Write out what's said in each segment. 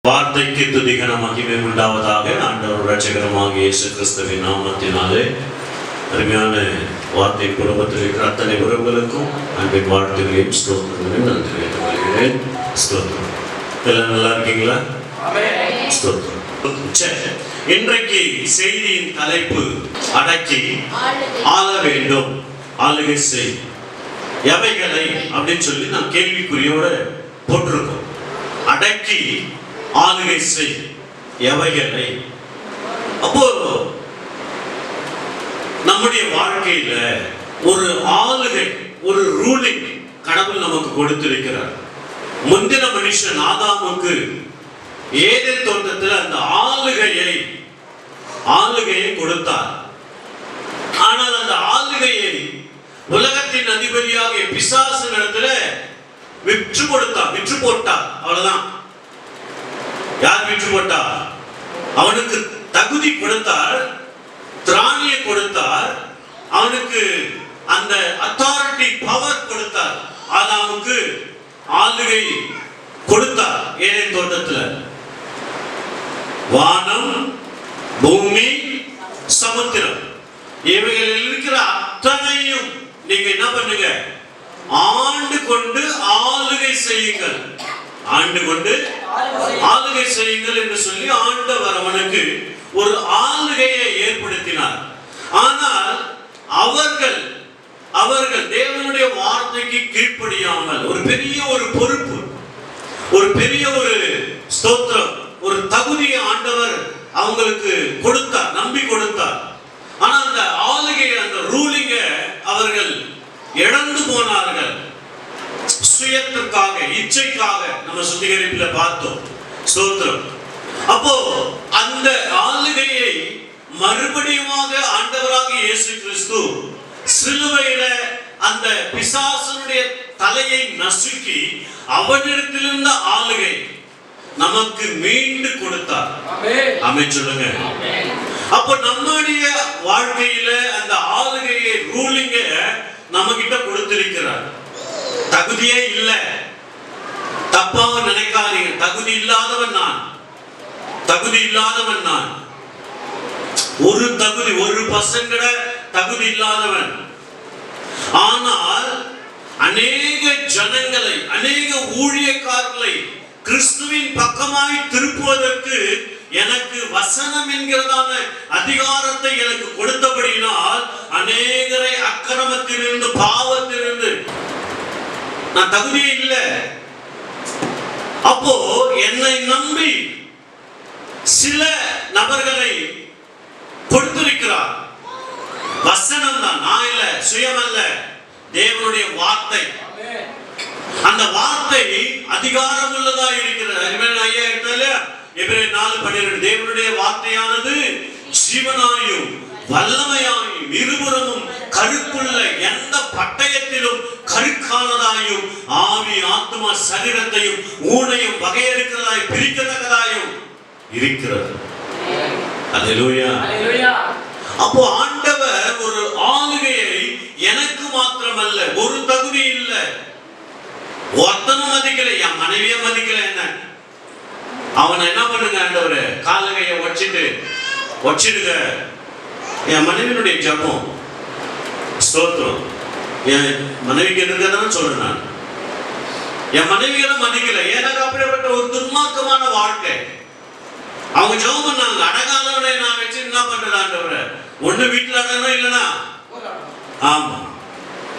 வார்த்தைக்கு துதிகன மகிமை உண்டாவதாக. ஆண்டவர் இரட்சகருமாகிய இயேசு கிறிஸ்துவின் நாமத்தினாலே அருமையான வார்த்தை குடும்பத்தில் இருக்கிற அத்தனை உறவுகளுக்கும் அன்பின் வாழ்த்துகளையும் ஸ்தோத்திரங்களையும் நன்றி வைத்துக் கொள்கிறேன். ஸ்தோத்திரம். எல்லாம் நல்லா இருக்கீங்களா? ஸ்தோத்திரம். இன்றைக்கு செய்தியின் தலைப்பு அடக்கி ஆள வேண்டும், ஆளுகை செய். எவைகளை அப்படின்னு சொல்லி நாம் கேள்விக்குறியோட போட்டிருக்கோம். அடக்கி ஆளுகை செய் எவைகளை. அப்போ நம்முடைய வாழ்க்கையில ஒரு ஆளுகை, ஒரு ரூலிங் கடவுள் நமக்கு கொடுத்திருக்கிறார். முந்தின மனுஷன் ஆதாமுக்கு ஏதேன் தோட்டத்தில் அந்த ஆளுகையை கொடுத்தார். ஆனால் அந்த ஆளுகையை உலகத்தின் அதிபதியாக பிசாசு இடத்துல விற்று போட்டார். அவ்வளவுதான். யார் விற்று போட்டார்? அவனுக்கு தகுதி கொடுத்தார், திராணியை கொடுத்தார், அவனுக்கு அந்த அத்தாரிட்டி பவர் கொடுத்தார். ஆதாமுக்கு ஆளுகை கொடுத்தார். ஏதேன் தோட்டத்துல வானம், பூமி, சமுத்திரம் இவைகளில் இருக்கிற அத்தனையும் நீங்க என்ன பண்ணுங்க? ஆண்டு கொண்டு ஆளுகை செய்யுங்கள். ஆண்டு கொண்டு ஆளுகை செய்யுங்கள் என்று சொல்லி ஆண்டவர் அவனுக்கு ஒரு ஆளுகையை ஏற்படுத்தினார். ஆனால் அவர்கள் தேவனுடைய வார்த்தைக்கு கீழ்ப்படியாமல் ஒரு பெரிய ஒரு பொறுப்பு, ஒரு பெரிய ஒரு ஸ்தோத்திரம், ஒரு தகுதியை ஆண்டவர் அவங்களுக்கு கொடுத்தார், நம்பி கொடுத்தார். ஆனா அந்த ஆளுகை, அந்த ரூலிங்க அவர்கள் இழந்து போனார்கள். சுயத்திற்காக, இச்சைக்காக நம்ம சுத்திகரிப்புல பார்த்தோம். ஸ்தோத்திரம். அப்போ அந்த ஆளுகையை மறுபடியும் ஆண்டவராக இயேசு கிறிஸ்து சிலுவையில அந்த பிசாசனுடைய தலையை நசுக்கி அவனிடத்திலிருந்த ஆளுகை நமக்கு மீண்டு கொடுத்தார். ஆமென் சொல்லுங்க. அப்போ நம்முடைய வாழ்க்கையில அந்த ஆளுகையை, ரூலிங்க நம்ம கிட்ட கொடுத்திருக்கிறார். தகுதியே இல்லை, தப்பாக நினைக்காதீங்க. தகுதி இல்லாதவன் நான். ஒரு தகுதி, ஒரு பசங்கட தகுதி இல்லாதவன். ஆனால் அநேக ஜனங்களை, அநேக ஊழியக்காரர்களை கிறிஸ்துவின் பக்கமாய் திருப்புவதற்கு எனக்கு வசனம் என்கிறதான அதிகாரத்தை எனக்கு கொடுத்தபடியினால் அநேகரை அக்கிரமத்திலிருந்து, பாவத்திலிருந்து, நான் தகுதியே இல்லை. அப்போ என்னை நம்பி சில நபர்களை கொடுத்திருக்கிறார். வசனம் தான், நான் இல்ல, சுயமல்ல, தேவனுடைய வார்த்தை. அந்த வார்த்தை அதிகாரம் உள்ளதா இருக்கிறது. ஐயா எடுத்தால எபிரேயர் 4:12 தேவனுடைய வார்த்தையானது ஜீவனாயும் வல்லமையாயும் இருபுறமும் கருக்குள்ள எந்த பட்டயத்திலும் கருக்கானதாயும் ஆவி, ஆத்மா, சரீரத்தையும் ஊனையும் வகையறுக்கிறதாய் பிரிக்கத்தக்கதாயும் இருக்கிறது. அல்லேலூயா. அப்போ ஆண்டவர் ஒரு ஆளுகையை எனக்கு மாத்திரமல்ல, ஒரு தகுதி இல்லை, ஒருத்தனும் மதிக்கல, என் மனைவிய மதிக்கல. என்ன அவனை என்ன பண்ணுங்க ஆண்டவரே? காலகையை வச்சிடுங்க. என் மனைவியினுடைய ஜபம், ஸ்தோத்திரம். என் மனைவிக்கு இருக்கிறதான் சொல்றேன் நான். என் மனைவிகளை மதிக்கல. எனக்கு அப்படிப்பட்ட ஒரு துன்மார்க்கமான வாழ்க்கை. அவங்க ஜெபம் பண்ணாங்க, அடங்காதவனை நான் வச்சு என்ன பண்றது ஆண்டவரே? ஒண்ணு வீட்டுல அடங்கணும், இல்லைன்னா ஆமா.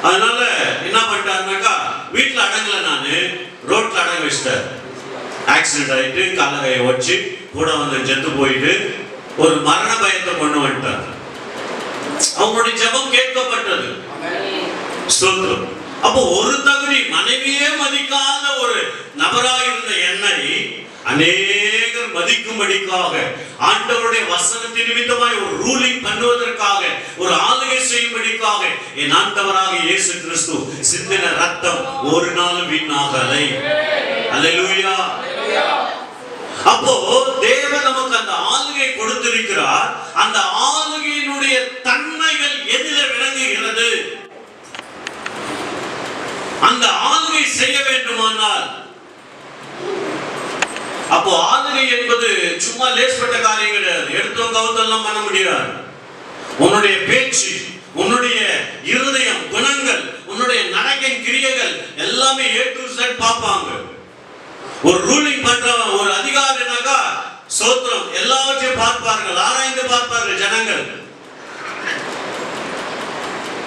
அதனால என்ன பண்ணிட்டாருனாக்கா, வீட்டுல அடங்கல, நானு ரோட்ல அடங்க வச்சிட்டேன். ஆக்சிடென்ட் ஆயிட்டு காலகையை வச்சு கூட வந்து செத்து போயிட்டு ஒரு மரண பயத்தை கொண்டு வந்துட்டார். அவங்களுடைய ஜெபம் கேட்கப்பட்டது. ஸ்தோத்திரம். அப்போ ஒரு தகுதி, மனைவியே மதிக்காத ஒரு நபராக இருந்த என்னை அநேகர் மதிக்கும்படிக்காக, ஆண்டவருடைய வசனத்தின் நிமித்தமாய் ஒரு ரூலிங் பண்ணுவதற்காக, ஒரு ஆளுகை செய்யும்படிக்காக என் ஆண்டவராக இயேசு கிறிஸ்து சிந்தின ரத்தம் ஒரு நாளும் வீணாகலை. அல்லேலூயா. அப்போ தேவன் நமக்கு அந்த ஆளுகை கொடுத்திருக்கிறார். அந்த ஆளுகையினுடைய தன்மைகள் எதில விளங்குகிறது? அந்த ஆளுகை செய்ய வேண்டுமானால் அப்போ ஆளுகை சும்மா லேஸ்பட்ட காரியம் கிடையாது. எடுத்தோம் கவுத்தெல்லாம் பண்ண முடியாது. உன்னுடைய பேச்சு, உன்னுடைய இருதயம், குணங்கள், உன்னுடைய நடக்கை, கிரியைகள் எல்லாமே A to Z பார்ப்பாங்க. ஒரு ரூலிங் பண்றவன், ஒரு அதிகாரினாக்கா சோத்திரம் எல்லாவற்றையும் பார்ப்பார்கள், ஆராய்ந்து பார்ப்பார்கள் ஜனங்கள்.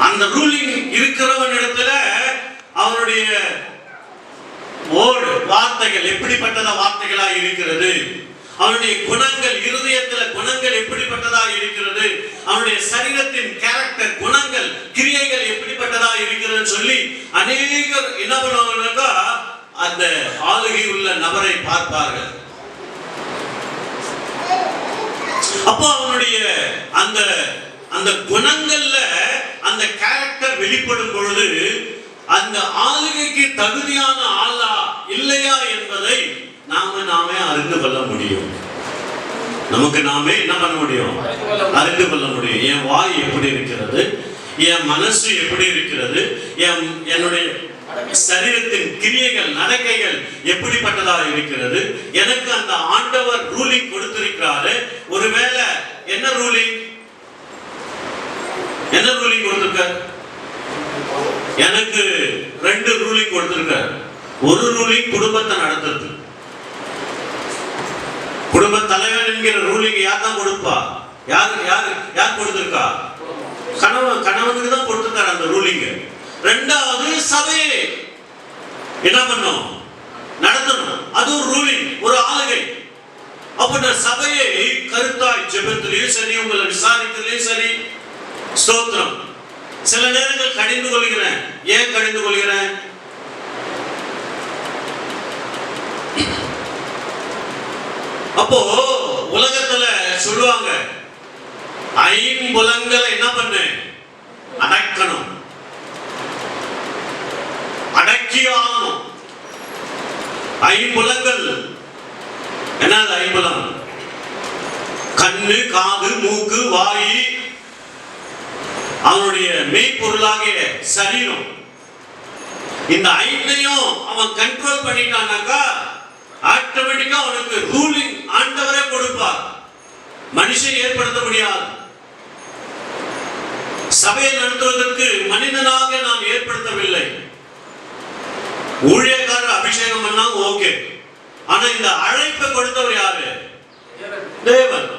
அந்த ரூலிங் இருக்கிறவன் இடத்துல அவனுடைய வார்த்தைகள் எப்படிப்பட்டதா வார்த்தைகளா இருக்கிறது, அவனுடைய குணங்கள், இருதயத்துல குணங்கள் எப்படிப்பட்டதா இருக்கிறது, அவனுடைய சரீரத்தின் கேரக்டர், குணங்கள், கிரியைகள் எப்படிப்பட்டதா இருக்கிறதுன்னு சொல்லி அநேகர் என்ன பண்ணுவாங்கன்னாக்கா அந்த ஆளுகை உள்ள நபரை பார்ப்பார்கள். அப்போ அவனுடைய அந்த அந்த குணங்கள்ல அந்த கேரக்டர் வெளிப்படும் பொழுது அந்த ஆளுகைக்கு தகுதியான ஆளா இல்லையா என்பதை நாமே அறிந்து கொள்ள முடியும். நமக்கு நாமே என்ன பண்ண முடியும்? அறிந்து கொள்ள முடியும். என் வாய் எப்படி இருக்கிறது, என் மனசு எப்படி இருக்கிறது, என்னுடைய சரீரத்தின் கிரியைகள், நடக்கைகள் எப்படிப்பட்டதாக இருக்கிறது, எனக்கு அந்த ஆண்டவர் ரூலிங் கொடுத்திருக்கிறாரு. ஒருவேளை என்ன ரூலிங் கொடுத்திருக்கார்? எனக்கு 2 ரூலிங் கொடுத்திருக்கார். ஒரு ரூலிங் குடும்பத்தை நடத்துறது. குடும்ப தலைவர் என்கிற ரூலிங் யார் தான் கொடுப்பா? யார் கொடுத்திருக்கா? கணவனுக்கு தான் கொடுத்திருக்காரு அந்த ரூலிங். 2வது சபையை என்ன பண்ணும்? நடத்தணும். அது ஒரு ரூலிங், ஒரு ஆளுகை. அப்ப சபையை கருத்தாய் ஜெபத்திலேயும் சரி, உங்களை விசாரிக்கிறதுலயும் சரி, ஸ்தோத்திரம். சில நேரங்கள் கடிந்து கொள்கிறேன். ஏன் கடிந்து கொள்கிறேன்? அப்போ உலகத்துல சொல்லுவாங்க, ஐம்புலன்களை என்ன பண்ணு? அடக்கணும், அடக்கியாகணும். ஐம்புலன்கள் என்னது? ஐம்புலம் கண்ணு, காது, மூக்கு, வாய், அவனுடைய மெய்ப்பொருளாகிய சரீரம். இந்த 5ஐயும் அவன் கண்ட்ரோல் பண்ணிட்டானாக்கா ஆட்டோமேட்டிக்கா அவனுக்கு ரூலிங் ஆண்டவரே கொடுப்பார். மனுஷன் ஏற்படுத்த முடியாது. சபையை நடத்துவதற்கு மனிதனாக நாம் ஏற்படுத்தவில்லை. ஊழியக்காரர் அபிஷேகம் பண்ணா ஓகே, ஆனா இந்த அழைப்பை கொடுத்தவர் யாரு? தேவன்.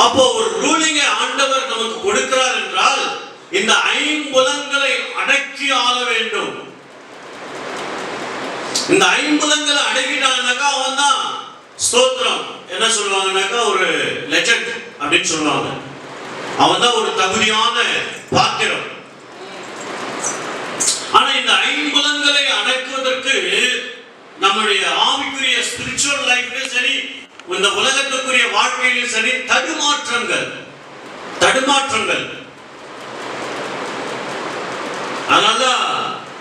அப்போ ஒரு ரூலிங்கை ஆண்டவர் நமக்கு கொடுக்கிறார் என்றால் இந்த 5 அடக்கி ஆள வேண்டும். இந்த 5 அடக்கிட்டான்னாக்கா அவன் தான் ஸ்தோத்திரம். என்ன சொல்லுவாங்கன்னாக்கா ஒரு லெஜெண்ட் அப்படின்னு சொல்லுவாங்க. அவன் தான் ஒரு தகுதியான பாத்திரம். ஆனா இந்த 5 அடக்குவதற்கு நம்முடைய ஆவிக்குரிய ஸ்பிரிச்சுவல் லைஃப்லயும் சரி, இந்த உலகத்துக்குரிய வாழ்க்கையிலும் சரி, தடுமாற்றங்கள். அதனால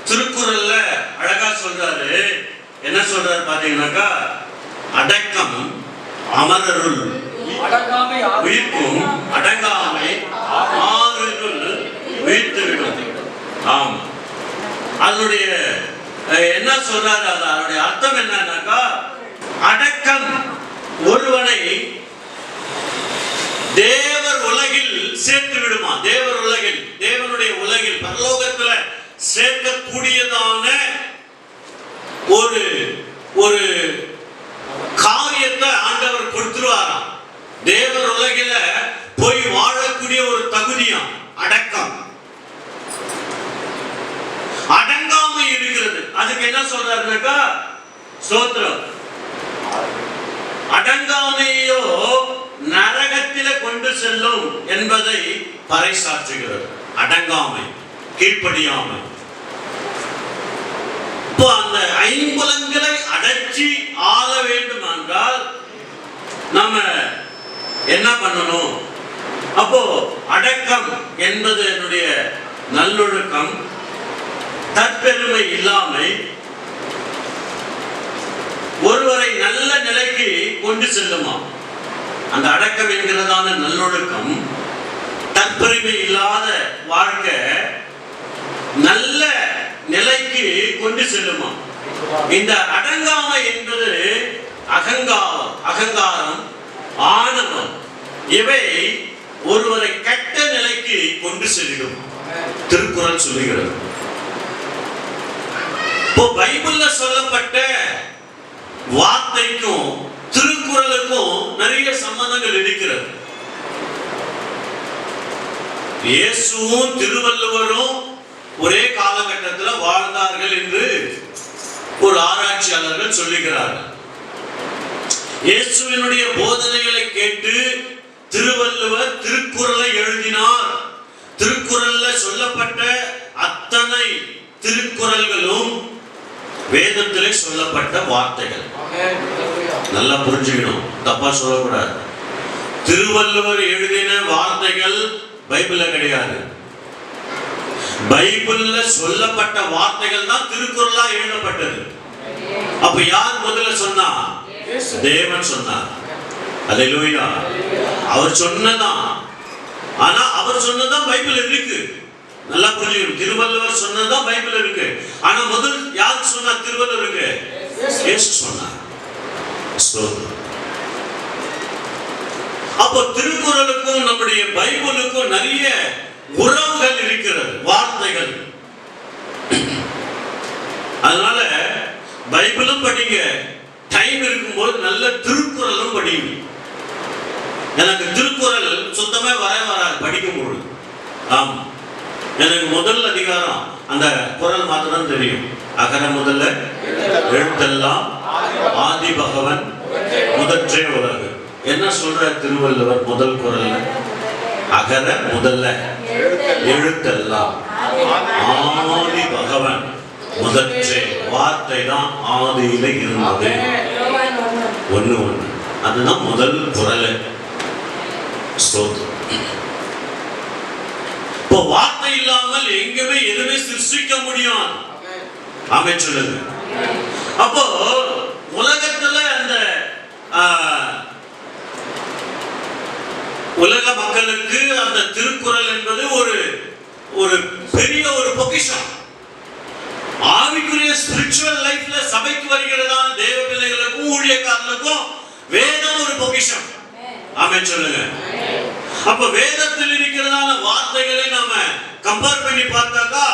திருக்குறள்ல அழகா சொல்றாரு. என்ன சொல்றாரு பாத்தீங்கன்னாக்கா, அடக்கம் அமரருள் உயிர்க்கும், அடங்காமை ஆறுகள் உயிர்த்துவிடும். ஆமா, அதனுடைய என்ன சொல்றாரு? அதனுடைய அர்த்தம் என்னன்னாக்கா, அடக்கம் ஒருவனை தேவர் உலகில் சேர்த்து விடுமா. தேவர் உலகில், தேவனுடைய உலகில், பரலோகத்துல சேர்க்கக்கூடியதான ஒரு ஒரு காரியத்தை ஆண்டவர் கொடுத்துருவாராம். தேவர் உலகில போய் வாழக்கூடிய ஒரு தகுதியம் அடக்கம். அடங்காமை இருக்கிறது. அதுக்கு என்ன சொல்றாருனாக்கா, ஸ்தோத்திரம், அடங்காமையோ நரகத்தில கொண்டு செல்லும் என்பதை பறைசாற்றுகிறது. அடங்காமை, கீழ்ப்படியாமை. இப்போ அந்த 5 அடக்கி ஆள வேண்டும் என்றால் நாம என்ன பண்ணணும்? அப்போ அடக்கம் என்பது என்னுடைய நல்லொழுக்கம், தற்பெருமை இல்லாமை, ஒருவரை நல்ல நிலைக்கு கொண்டு செல்லுமா. அந்த அடக்கம் என்கிறதான நல்லொழுக்கம், தற்பெருமை இல்லாத வாழ்க்கை நல்ல நிலைக்கு கொண்டு செல்லுமா. இந்த அடங்காமை என்பது அகங்காரம், ஆணவம் இவை ஒருவரை கெட்ட நிலைக்கு கொண்டு செல்லும். திருக்குறள் சொல்லுகிறது. இப்போ பைபிள்ல சொல்லப்பட்ட வார்த்தைக்கும் திருக்குறளுக்கும் நிறைய சம்பந்தங்கள் இருக்கிறது. இயேசுவும் திருவள்ளுவரும் ஒரே காலகட்டத்தில் வாழ்ந்தார்கள் என்று ஒரு ஆராய்ச்சியாளர்கள் சொல்லுகிறார்கள். இயேசுவினுடைய போதனைகளை கேட்டு திருவள்ளுவர் திருக்குறளை எழுதினார். திருக்குறள்ல சொல்லப்பட்ட அத்தனை திருக்குறள்களும் வேதத்திலே சொல்லப்பட்ட வார்த்தைகள். நல்லா புரிஞ்சுக்கணும், தப்பா சொல்லக்கூடாது. திருவள்ளுவர் எழுதின வார்த்தைகள் பைபிள்ல கிடையாது. பைபிள்ல சொல்லப்பட்ட வார்த்தைகள் தான் திருக்குறளா எழுதப்பட்டது. அப்ப யார் முதல்ல சொன்னா? தேவன் சொன்னார். அல்லேலூயா. அவர் சொன்னதான். ஆனா அவர் சொன்னதான் பைபிள் இருக்கு. நல்லா புரிஞ்சுக்கணும். திருவள்ளுவர் சொன்னதான் பைபிள் இருக்கு. ஆனா முதல் யார் சொன்னா? திருவள்ளுவருக்கு இயேசு சொன்னார். அப்போ திருக்குறளுக்கும் நம்முடைய பைபிளுக்கும் நிறைய உறவுகள் இருக்கிறது, வார்த்தைகள். அதனால பைபிளும் படிங்க, டைம் இருக்கும்போது நல்ல திருக்குறளும் படிங்க. எனக்கு திருக்குறள் சுத்தமே வராது படிக்கும்போது. ஆமா, எனக்கு முதல் அதிகாரம் அந்த குறள் மாத்திரம் தெரியும். அகர முதல்ல எழுத்தெல்லாம் ஆதி பகவன் முதற்றே உலகு. என்ன சொல்ற திருவள்ளுவர் முதல் குறள்ல? அகர முதல்ல எழுத்தெல்லாம் ஆதி பகவன் முதற்றே. வார்த்தை தான் ஆதியில இருந்தது. ஒண்ணு அதுதான் முதல் குறள். இப்போ வார்த்தை இல்லாமல் எங்குமே எதுவுமே சிருஷ்டிக்க முடியும். ஆமென் சொல்லுங்க. அப்போ உலகத்துல அந்த உலக மக்களுக்கு அந்த திருக்குறள் என்பது ஒரு பெரிய ஒரு பொக்கிஷம். ஆவிக்குரிய ஸ்பிரிச்சுவல் லைஃப்ல சபைக்கு வருகிறதான தேவ பிள்ளைகளுக்கும் ஊழியக்காரர்களுக்கும் வேதம் ஒரு பொக்கிஷம். ஆமென் சொல்லுங்க. அப்ப வேதத்தில் இருக்கிறதான வார்த்தைகளை நாம கம்பேர் பண்ணி பார்த்தாக்கா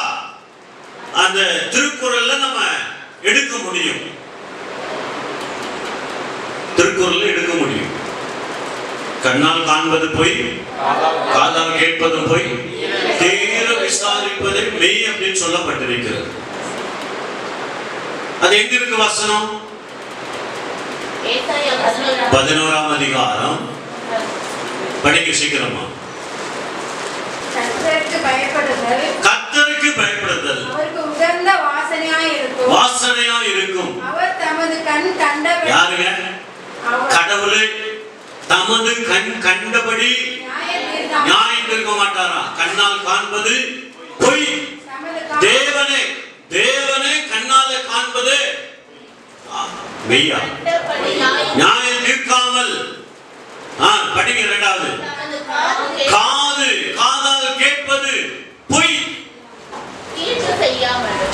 அந்த திருக்குறள்ல நம்ம எடுக்க முடியும். திருக்குறள்ல எடுக்க முடியும். கண்ணால் காண்பது போய், காதால் கேட்பது போய், தீர விசாரிப்பதை மெய் அப்படின்னு சொல்லப்பட்டிருக்கிறது. அது எங்க இருக்கு வசனம்? 11ஆம் அதிகாரம். படிக்க சீக்கிரமா. கர்த்தருக்கு பயப்படுதல், கர்த்தருக்கு பயப்படுதல் அவருக்கு உகந்த வாசனையாய் இருக்கும். அவர் தமது கண் கண்டபடி, யாருங்க? கடவுளே தமது கண் கண்டபடி நியாயம் தீர்க்க மாட்டாரா? கண்ணால் காண்பது பொய். தேவனே கண்ணால காண்பது மெய்யா? நியாயம் தீர்க்காமல். படிங்க இரண்டாவது. காதால் கேட்பது பொய்,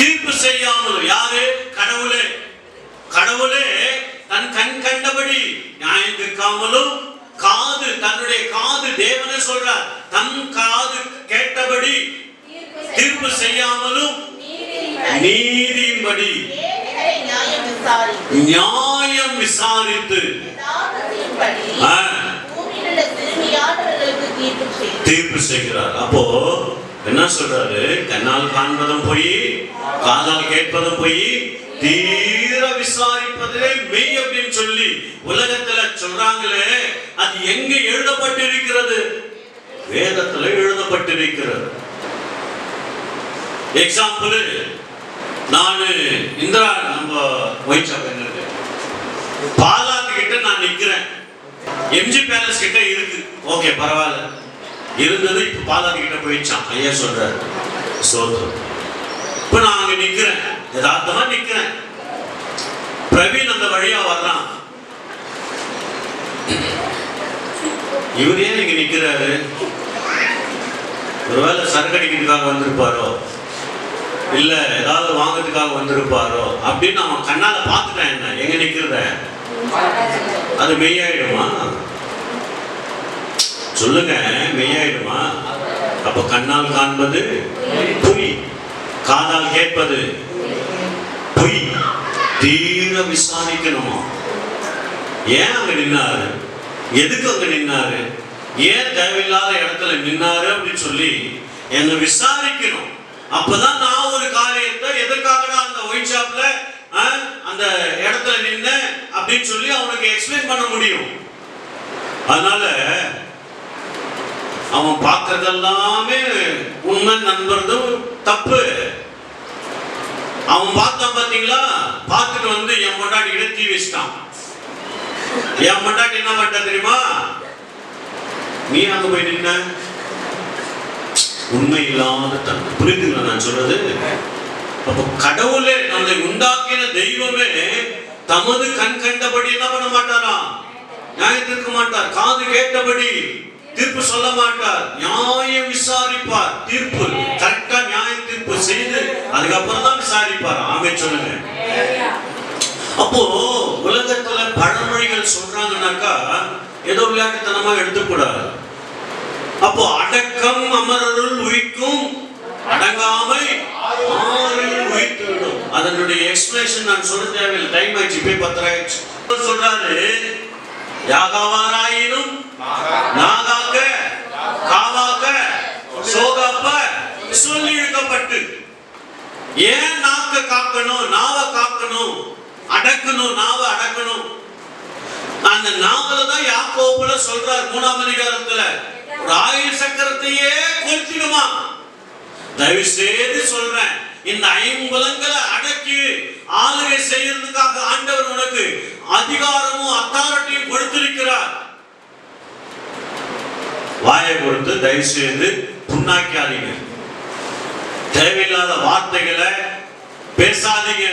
தீர்ப்பு செய்யாமல். யாரு? கடவுளே தன் கண் கண்டபடி நியாயம் தீர்க்காமலும், தன்னுடைய காது தேவனே சொல்றார், தன் காது கேட்டபடி தீர்ப்பு செய்யாமலும் நீதியின்படி நியாயம் விசாரித்து தீர்ப்பு செய்கிறார். அப்போ என்ன சொல்றாரு? கண்ணால் காண்பதும் போய், காதால் கேட்பதும் போய், தீர விசாரிப்பதிலே மெய் அப்படின்னு சொல்லி உலகத்துல சொல்றாங்களே, அது எங்க எழுதப்பட்டிருக்கிறது? வேதத்துல எழுதப்பட்டிருக்கிறது. எக்ஸாம்பிள், நான் இந்திரா நம்ம பாலாத்து கிட்ட நான் நிக்கிறேன். எம்ஜி பேலஸ் கிட்ட இருக்கு. ஓகே, பரவாயில்ல. இருந்தது இப்ப பாலாத்து கிட்ட போயிடுச்சான். ஐயா சொல்றாரு சோதம். இப்ப நான் அங்க நிக்கிறேன், யதார்த்தமா நிக்கிறேன். பிரவீன் அந்த வழியா வர்றான். இவர் ஏன் இங்க நிக்கிறாரு? ஒருவேளை சரக்கடிக்கிறதுக்காக வந்திருப்பாரோ, இல்ல ஏதாவது வாங்கிறதுக்காக வந்திருப்பாரோ அப்படின்னு அவன் கண்ணால பார்த்துட்டேன். என்ன எங்க நிக்கிறத அது மெய்யாயிடுமா? சொல்லுங்க, மெய்யாயிடுமா? அப்ப கண்ணால் காண்பது பொய், காதால் கேட்பது பொய். தீர விசாரிக்கணுமா? ஏன் அங்க நின்னாரு, எதுக்கு அங்க நின்னாரு, ஏன் தேவையில்லாத இடத்துல நின்னாரு அப்படின்னு சொல்லி என்ன விசாரிக்கணும். அப்பதான் நான் ஒரு காரியத்தை எதற்காக அந்த ஒயின் ஷாப்ல அந்த இடத்துல நின்ன அப்படின்னு சொல்லி அவனுக்கு எக்ஸ்பிளைன் பண்ண முடியும். அதனால அவன் பார்க்கறதெல்லாமே உண்மை நண்பர்களும் தப்பு. அவன் பார்த்தான் பாத்தீங்களா, பார்த்துட்டு வந்து என் பொண்டாட்டி கிட்ட தீ வச்சிட்டான். என் பொண்டாட்டி என்ன பண்ண தெரியுமா, நீ அங்க போய் நின்ன, உண்மை இல்லாத தன்மை. புரியுதுங்களா நான் சொல்றது? அப்ப கடவுளே, நம்மை உண்டாக்கின தெய்வமே தமது கண் கண்டபடி என்ன பண்ண மாட்டாராம், நியாயம் தீர்க்க மாட்டார். காது கேட்டபடி தீர்ப்பு சொல்ல மாட்டார், நியாயம் விசாரிப்பார். தீர்ப்பு கரெக்டா நியாய தீர்ப்பு செய்து அதுக்கப்புறம் தான் விசாரிப்பார். ஆமென் சொல்லுங்க. அப்போ உலகத்துல பழமொழிகள் சொல்றாங்கன்னாக்கா ஏதோ விளையாட்டுத்தனமா எடுத்துக்கூடாது. அப்போ அடக்கம் அமரருள் உயிக்கும், அடங்காமை ஆறில் உயிர்த்துவிடும். அதனுடைய எக்ஸ்பிளேஷன் நான் சொல்ல தேவையில்லை, டைம் ஆயிடுச்சு, போய் 10 ஆயிடுச்சு. சொல்றாரு, யாகாவாராயினும் நாகாக்க காவாக்க சோகாப்ப சொல்லி இழுக்கப்பட்டு. ஏன் நாக்க காக்கணும், நாவை காக்கணும், அடக்கணும், நாவை அடக்கணும். அந்த நாவல தான் யாக்கோபுல சொல்றார் 3ஆம் அதிகாரத்துல, ஒரு ஆயுள் சக்கரத்தையே கொளுத்திடுமா. தயவு செய்து சொல்றேன், இந்த 5 புலன்களை அடக்கி ஆளுகை செய்யறதுக்காக ஆண்டவர் உனக்கு அதிகாரமும் அத்தாரிட்டியும் கொடுத்திருக்கிறார். வாயை கொடுத்து தயவு செய்து புண்ணாக்காதீங்க, தேவையில்லாத வார்த்தைகளை பேசாதீங்க,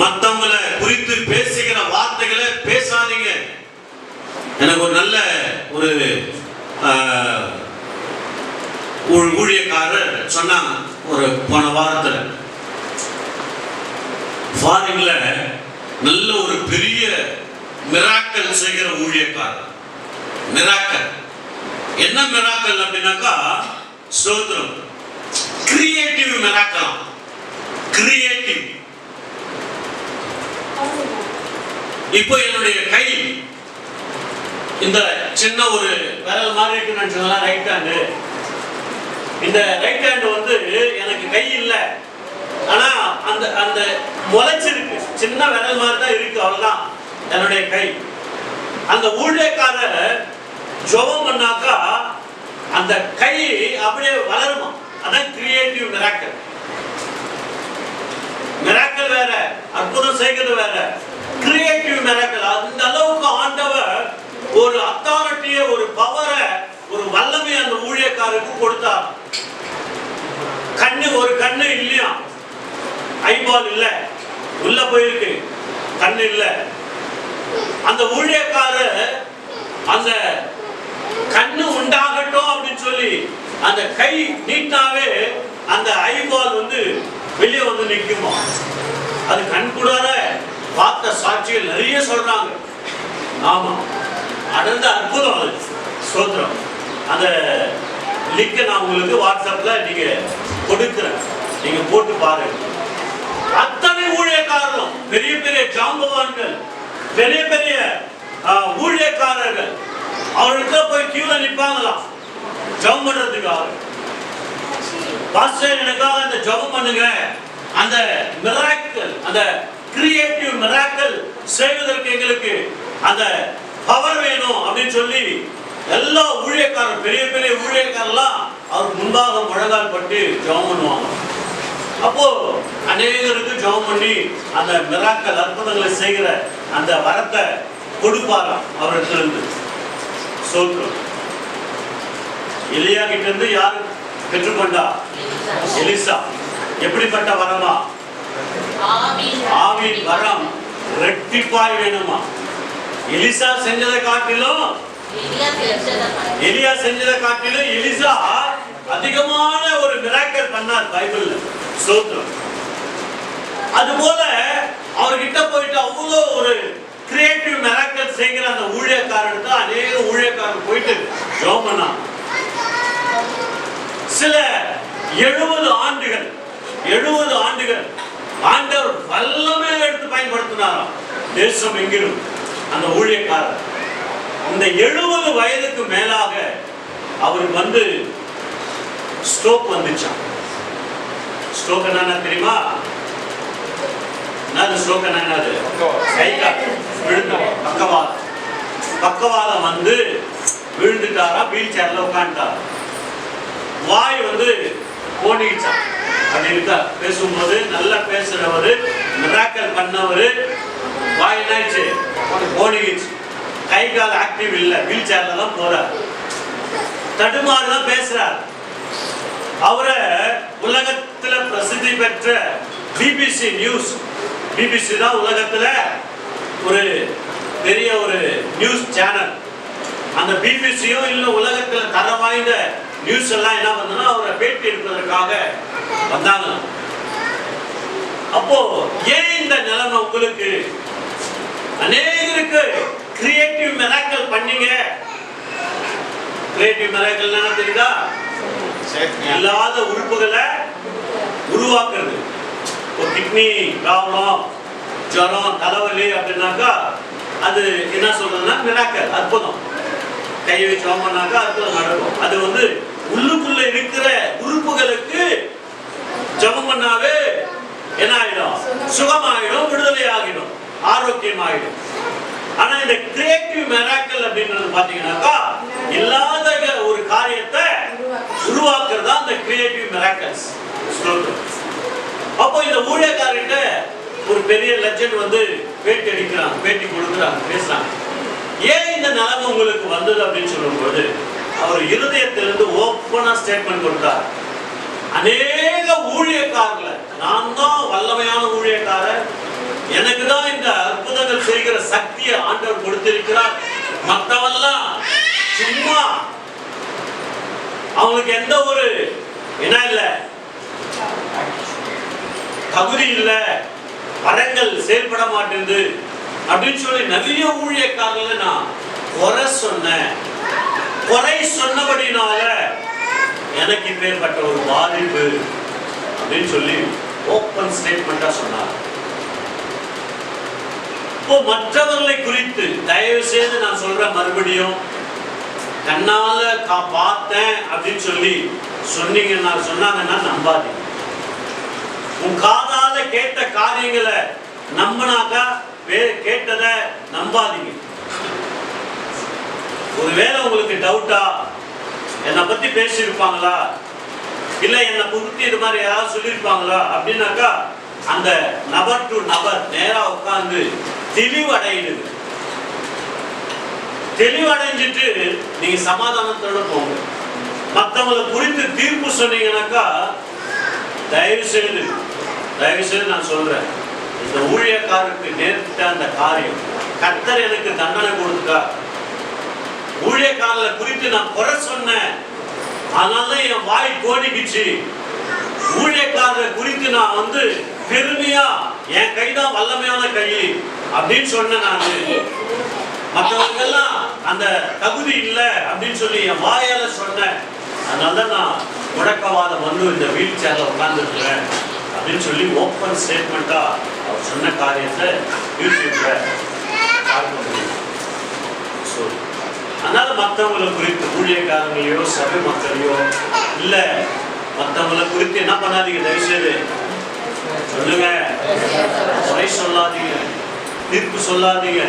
மத்தவங்களை குறித்து பேசுகிற வார்த்தைகளை பேசாதீங்க. எனக்கு ஒரு நல்ல ஒரு ஊழியக்காரர் சொன்னாங்க, ஒரு போன வாரத்துல ஃபாரின்ல நல்ல ஒரு பெரிய மிராக்கல் செய்கிற ஊழியக்காரர். மிராக்கல் என்ன மிராக்கல் அப்படின்னாக்கா, ஸ்தோத்திரம், கிரியேட்டிவ் மிராக்கல். கிரியேட்டிவ். இப்போ என்னுடைய கை இந்த சின்ன ஒரு விரல் மாதிரி இருக்குன்னு சொல்லலாம், ரைட் ஹேண்டு. இந்த ரைட் ஹேண்டு வந்து எனக்கு கை இல்லை, ஆனா அந்த அந்த முளைச்சிருக்கு, சின்ன விரல் மாதிரி தான் இருக்கு, அவ்வளவுதான் என்னுடைய கை. அந்த ஊழியக்காரர் ஜெபம் பண்ணாக்கா அந்த கை அப்படியே வளருமா. அதான் கிரியேட்டிவ் மிராக்கல். மிராக்கல் வேற, அற்புதம் செய்கிறது வேற. கிரியேட்டிவ் மிராக்கல், அந்த அளவுக்கு ஆண்டவர் ஒரு அத்தாரிட்டியை, ஒரு பவரை, ஒரு வல்லமை அந்த ஊழியக்காரருக்கு கொடுத்தார். கண்ணு, ஒரு கண்ணு இல்லையா, ஐபால் இல்ல, உள்ள போயிருக்கு, கண்ணு இல்ல. அந்த ஊழியக்காரர் அந்த கண்ணு உண்டாகட்டும் அப்படின்னு சொல்லி அந்த கை நீட்டாவே அந்த ஐபால் வந்து வெளியே வந்து நிற்குமா. அது கண் கூடார பார்த்த சாட்சிகள் நிறைய சொல்றாங்க. ஆமா, அடர்ந்த அற்புதம் அது. ஸ்தோத்திரம். அந்த லிங்கை நான் உங்களுக்கு வாட்ஸ்அப்ல நீங்க கொடுக்கிறேன், நீங்க போட்டு பாருங்க. அத்தனை ஊழியக்காரரும், பெரிய பெரிய ஜாம்பவான்கள், பெரிய பெரிய ஊழியக்காரர்கள் அவர்கிட்ட போய் கியூல நிற்பாங்களாம் ஜெபம் பண்றதுக்காக. பாஸ்டர் எனக்காக அந்த ஜெபம் பண்ணுங்க, அந்த மிராக்கிள், அந்த கிரியேட்டிவ் மிராக்கிள் செய்வதற்கு எங்களுக்கு அந்த பவர் வேணும் அப்படின்னு சொல்லி எல்லா ஊழியக்காரர், பெரிய பெரிய ஊழியக்காரெல்லாம் அவர் முன்பாக முழங்கால் பட்டு ஜெபம் பண்ணுவாங்க. அப்போ அநேகருக்கு ஜெபம் பண்ணி அந்த மிராக்கிள் அற்புதங்களை செய்கிற அந்த வரத்தை கொடுப்பாராம் அவர்களிருந்து. சோத்ரம். எலியா கிட்ட இருந்து யார் பெற்றுக்கொண்டா? எலிசா. எப்படிப்பட்ட வரமா? ஆவின் வரம் ரெட்டிப்பாய் வேணுமா. எலிசா செஞ்சதை காட்டிலும், எலியா செஞ்சதை காட்டிலும் எலிசா அதிகமான ஒரு மிராக்கிள் பண்ணார் பைபிள்ல. சோத்ரம். அதுபோல அவர்கிட்ட போயிட்டு அவ்வளோ ஒரு கிரியேட்டிவ் மிராக்கிள் செய்கிற அந்த ஊழியக்காரனுக்கு அநேக ஊழியக்காரன் போயிட்டு ஜெபம் பண்ணான். சில 70 ஆண்டுகள் ஆண்டவர் வல்லமே எடுத்து பயன்படுத்தினாராம் தேசம் எங்கிலும். அந்த ஊழியக்காரர் இந்த 70 வயதுக்கு மேலாக அவருக்கு ஸ்ட்ரோக் வந்துச்சான். ஸ்ட்ரோக் என்னன்னா தெரியுமா? ஸ்ட்ரோக் என்னது? பக்கவாதம் வந்து விழுந்துட்டாரா, வீல் சேர்ல உட்காந்துட்டாரா, வாய் போனிச்சான். அப்படி இருக்கா பேசும்போது நல்லா பேசுறவரு, மிராக்கல் பண்ணவரு, வாய் என்னாச்சு போனிச்சு. கை கால் ஆக்டிவ் இல்ல, வீல் சேர்ல தான் போறார், தடுமாறுதான் பேசுறார். அவரை உலகத்துல பிரசித்தி பெற்ற பிபிசி நியூஸ், பிபிசி தான் உலகத்துல ஒரு பெரிய ஒரு நியூஸ் சேனல். அந்த பிபிசியும் இல்ல உலகத்துல தரம் வாய்ந்த நியூஸ் எல்லாம் என்ன பண்ணா அவரை பேட்டி எடுப்பதற்காக வந்தாங்க. அப்போ ஏன் இந்த நிலைமை உங்களுக்கு? அநேகருக்கு கிரியேட்டிவ் மிராக்கிள் பண்ணீங்க. கிரியேட்டிவ் மிராக்கிள் என்ன தெரியுதா? இல்லாத உறுப்புகளை உருவாக்குறது. ஒரு கிட்னி ப்ராப்ளம், ஜுரம், தலைவலி அப்படின்னாக்கா அது என்ன சொல்றதுன்னா மிராக்கிள், அற்புதம். கை வச்சு பண்ணாக்கா அற்புதம் நடக்கும். அது உள்ளுக்குள்ள இருக்கிற உறுப்புகளுக்கு ஜெபம் பண்ணாவே என்ன ஆயிடும்? சுகமாயிடும், விடுதலை ஆகிடும், ஆரோக்கியம் ஆகிடும். ஆனா இந்த கிரியேட்டிவ் மிராக்கிள் அப்படின்றது பாத்தீங்கன்னாக்கா இல்லாத ஒரு காரியத்தை உருவாக்குறதா அந்த கிரியேட்டிவ் மிராக்கிள்ஸ். அப்போ இந்த ஊழியக்காரர்கிட்ட ஒரு பெரிய லெஜெண்ட் பேட்டி அடிக்கிறாங்க, பேட்டி கொடுக்குறாங்க, பேசுறாங்க. ஏன் இந்த நிலைமை உங்களுக்கு வந்தது அப்படின்னு சொல்லும்போது அவர் இருதயத்திலிருந்து ஓப்பனா ஸ்டேட்மெண்ட் கொடுத்தார். அநேக ஊழியக்காரர்களை, நான் தான் வல்லமையான ஊழியக்காரர், எனக்கு தான் இந்த அற்புதங்கள் செய்கிற சக்தியை ஆண்டவர் கொடுத்திருக்கிறார், மற்றவெல்லாம் சும்மா அவங்களுக்கு எந்த ஒரு என்ன இல்ல, தகுதி இல்ல, வரங்கள் செயல்பட மாட்டேங்குது அப்படின்னு சொல்லி நிறைய ஊழியக்காரர்களை நான் குறை சொன்னேன். குறை சொன்னபடினால எனக்கு இப்பேற்பட்ட ஒரு பாதிப்பு அப்படின்னு சொல்லி ஓப்பன் ஸ்டேட்மெண்டா சொன்னார். இப்போ மற்றவர்களை குறித்து தயவு செய்து நான் சொல்றேன், மறுபடியும் கண்ணால பார்த்தேன் அப்படின்னு சொல்லி சொன்னாங்கன்னா நம்பாதீங்க. உன் காதால கேட்ட காரியங்களை நம்பினாக்கா கேட்டதை நம்பாதீங்க. ஒருவேளை உங்களுக்கு டவுட்டா, என்னை பத்தி பேசியிருப்பாங்களா, இல்ல என்னை குறித்து இது மாதிரி யாராவது சொல்லியிருப்பாங்களா அப்படின்னாக்கா அந்த நபர் டு நபர் நேரா உட்கார்ந்து தெளிவடையிடுது. தெளிவடைஞ்சிட்டு நீங்க சமாதானத்தோட போங்க. மற்றவங்களை குறித்து தீர்ப்பு சொன்னீங்கன்னாக்கா தயவு செய்து நான் சொல்றேன், இந்த ஊழியக்காரருக்கு நேர்த்த அந்த காரியம் கர்த்தர் எனக்கு தண்டனை கொடுத்தா. ஊழியக்காரர்களை குறித்து நான் குறை சொன்னேன், அதனால என் வாய் கோடிக்குச்சு. ஊழியக்காரரை குறித்து நான் பெருமையா என் கைதான் வல்லமையான கை அப்படின்னு சொன்னேன். நான் மற்றவங்கெல்லாம் அந்த தகுதி இல்லை அப்படின்னு சொல்லி என் வாயால சொன்னேன். அதனாலதான் நான் முடக்கவாதம் இந்த வீல் சேர்ல உட்கார்ந்துருக்கிறேன் அப்படின்னு சொல்லி ஓப்பன் ஸ்டேட்மெண்டா அவர் சொன்ன காரியத்தை யூடியூப்ல பார்க்க முடியும். அதனால மற்றவங்களை குறித்து, ஊழியக்காரங்களையோ சபை மக்களையோ இல்ல மற்றவங்களை குறித்து என்ன பண்ணாதீங்க. தயவுசெய்து சொல்லுங்க, குறை சொல்லாதீங்க, தீர்ப்பு சொல்லாதீங்க.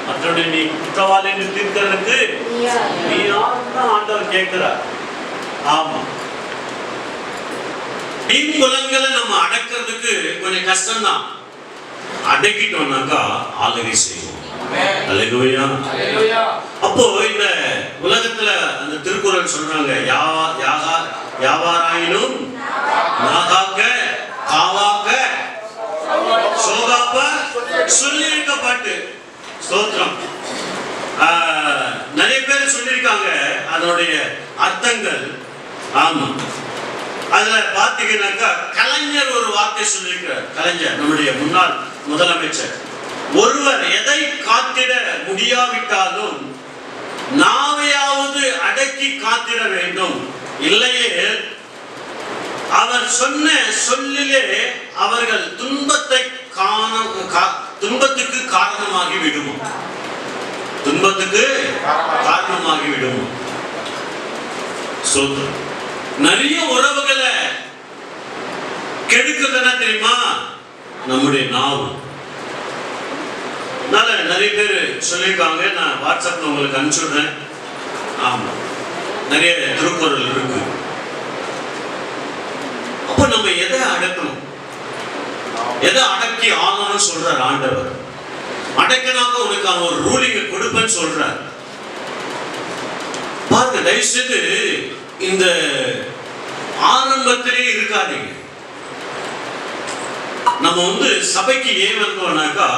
மற்றவனை நீ குற்றவாளி என்று தீர்க்கிறதுக்கு நீ யாருதான் ஆண்டவர் கேட்கிறார். ஆமா, குலங்களை நம்ம அடக்கிறதுக்கு கொஞ்சம் கஷ்டம் தான். அடக்கிட்டோம்னாக்கா ஆளுகை செய்வோம். அப்போ இந்த உலகத்துல அந்த திருக்குறள் சொல்றாங்க, யாவாராயினும் நாகாக்க காவாக்க சோகாப்ப சொல்லி இருக்கப்பட்டு ஸ்தோத்திரம். நிறைய பேர் சொல்லியிருக்காங்க அதனுடைய அர்த்தங்கள். ஆமா, அதுல பாத்தீங்கன்னாக்கா கலைஞர் ஒரு வார்த்தை சொல்லியிருக்கிறார். கலைஞர் நம்முடைய முன்னாள் முதலமைச்சர் ஒருவர் எதை காத்திட முடியாவிட்டாலும் நாவையாவது அடக்கி காத்திட வேண்டும், இல்லையே அவர் சொன்ன சொல்லிலே அவர்கள் துன்பத்துக்கு காரணமாகி விடுமோ, துன்பத்துக்கு காரணமாகி விடுமோ. நிறைய உறவுகளை கெடுக்குதுன்னா தெரியுமா? நம்முடைய நாவு. நிறைய பேர் சொல்லியிருக்காங்க, நான் வாட்ஸ்அப்ல உங்களுக்கு அனுப்பிச்சுடுறேன். ஆமா, நிறைய திருக்குறள் இருக்கு. அப்ப நம்ம எதை அடக்கணும், எதை அடக்கி ஆகணும்னு சொல்றார் ஆண்டவர். அடக்கினாக்க உனக்கு அவன் ஒரு ரூலிங் கொடுப்பேன்னு சொல்றார். பாருங்க, தயவு செய்து இந்த ஆரம்பத்திலே இருக்காதீங்க. நம்ம சபைக்கு ஏன் வந்தோம்னாக்கா,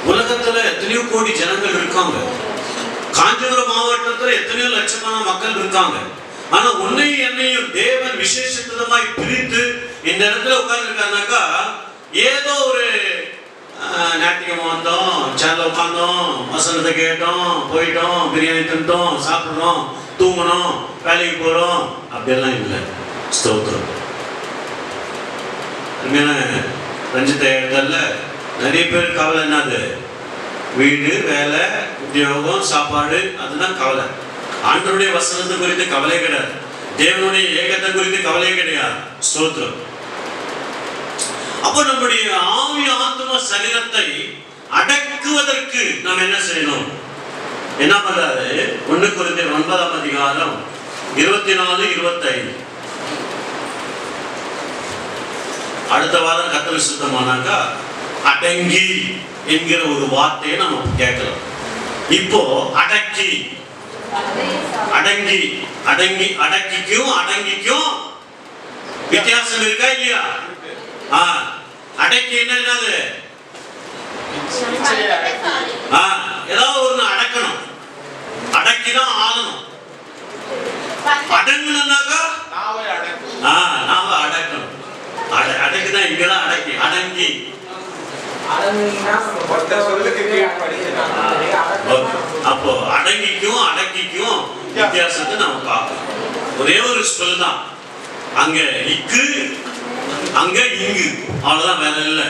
உலகத்துல எத்தனையோ கோடி ஜனங்கள் இருக்காங்க, காஞ்சிபுரம் மாவட்டத்துல எத்தனையோ லட்சமான மக்கள் இருக்காங்க. ஆனா உன்னையும் என்னையும் தேவன் விசேஷமாய் பிரித்து இந்த இடத்துல உட்கார்ந்துருக்காருனாக்கா, ஏதோ ஒரு நாட்டியம் வந்தோம், சேனல் உட்காந்தோம், வசனத்தை கேட்டோம், போயிட்டோம், பிரியாணி தின்ட்டோம், சாப்பிடுறோம், தூங்கணும், வேலைக்கு போறோம், அப்படியெல்லாம் இல்லை. ஸ்தோத்திரம். ரஞ்சித்த இடத்துல நிறைய பேர் கவலை என்னது? வீடு, வேலை, உத்தியோகம், சாப்பாடு, அதுதான் கவலை. ஆண்டவருடைய வசனத்தை குறித்து கவலை கிடையாது, தேவனுடைய ஏகத்தை குறித்து கவலை கிடையாது. ஸ்தோத்திரம். அப்போ நம்முடைய ஆவி ஆத்ம சரீரத்தை அடக்குவதற்கு நாம் என்ன செய்யணும்? என்ன பண்றாரு? 1 கொரிந்தியர் 9ஆம் அதிகாரம் 24-25. அடுத்த வாரம் கர்த்தர் சுத்தமானாக்கா அடங்கி என்கிற ஒரு வார்த்தையை நம்ம கேட்கலாம். இப்போ அடக்கி, அடங்கி, அடங்கி, அடக்கிக்கும் அடங்கிக்கும் வித்தியாசம் இருக்கா இல்லையா? அடக்கி என்னது? ஏதாவது ஒண்ணு அடக்கணும், அடக்கிதான் ஆகணும். அடங்குனாக்கா நாம அடக்கணும். அடக்குதான் இங்கதான் அடக்கி, அடங்கி. அப்போ அடங்கிக்கும் அடக்கிக்கும் வித்தியாசத்தை நம்ம பார்க்கணும். ஒரே ஒரு சொல் தான், அங்க இக்கு அங்க இங்கு, அவ்வளவுதான், வேற இல்ல.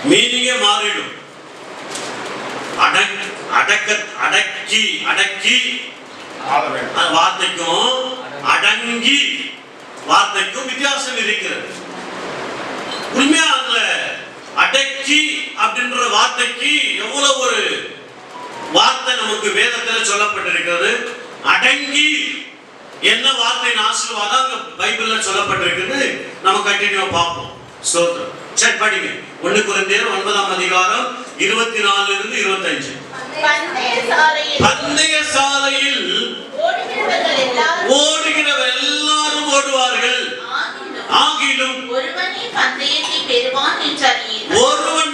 மீனிங்கே மாறிடும். அடக்கி அடக்கி வார்த்தைக்கும் அடங்கி வார்த்தைக்கும் வித்தியாசம் இருக்கிறது. உண்மையா அதுல அடக்கி அப்படின்ற வார்த்தைக்கு எவ்வளவு ஒரு வார்த்தை நமக்கு வேதத்துல சொல்லப்பட்டிருக்கிறது. அடங்கி என்ன வார்த்தையின் ஆசீர்வாதம் அங்க பைபிள்ல சொல்லப்பட்டிருக்கிறது. நம்ம கண்டினியூவா பார்ப்போம். ஸ்தோத்திரம். சரி, படிங்க. 1 கொரிந்தியர் 9ஆம் அதிகாரம் 24-25. பந்தய சாலையில் ஓடுகிறவர் எல்லாரும் ஓடுவார்கள், ஆகிலும் ஒருவன்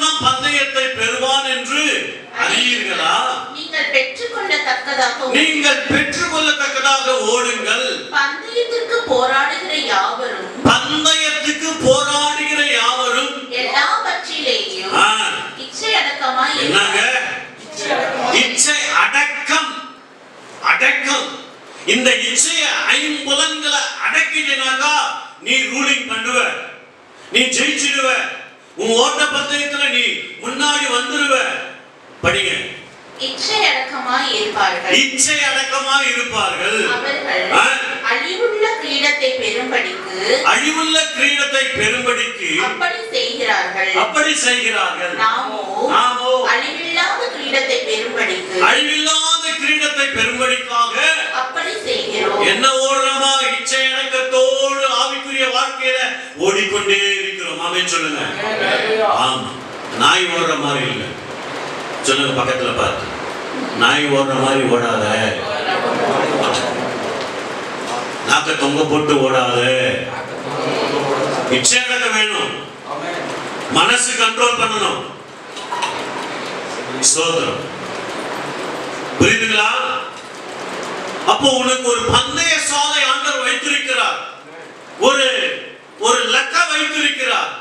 தான் பந்தயத்தை பெறுவான் என்று அறியீர்களா? நீங்கள் பெற்றுக்கொள்ளத்தக்கதாக ஓடுங்கள். பந்தயத்திற்கு போராடுகிற யாவரும் எல்லாவற்றிலேயும் இச்சை அடக்கமாய் என்னங்க? இச்சை அடக்கம். அடக்கம். இந்த இச்சைய ஐம்புலன்களை அடக்கிட்டேனாக்கா நீ ரூலிங் பண்ணுவ, நீ ஜெயிச்சிடுவ, உன் ஓட்ட பந்தயத்துல நீ முன்னாடி வந்துடுவ. படிங்க. இச்சை அடக்கமாய் இருப்பார்கள். இச்சை அடக்கமாய் இருப்பார்கள். அவர்கள் அழிவுள்ள கிரீடத்தை பெறும்படிக்கு அப்படி செய்கிறார்கள். நாமோ அழிவில்லாத கிரீடத்தை பெறும்படிக்காக அப்படி செய்கிறோம். என்ன ஓடுறோமா? இச்சை அடக்கத்தோடு ஆவிக்குரிய வாழ்க்கையில ஓடிக்கொண்டே இருக்கிறோம். ஆமென் சொல்லுங்க. ஆமா, நாய் ஓடுற மாதிரி இல்லை. சொல்லுங்க பக்கத்துல பார்த்து, நாய் ஓடுற மாதிரி ஓடாத, நாக்க தொங்க போட்டு ஓடாத. இச்சை அடக்க வேணும், மனசு கண்ட்ரோல் பண்ணணும். ஸ்தோத்திரம். புரியுதுங்களா? அப்போ உனக்கு ஒரு பந்தய சாலை ஆண்டவர் வைத்திருக்கிறார், ஒரு லக்க வைத்திருக்கிறார்.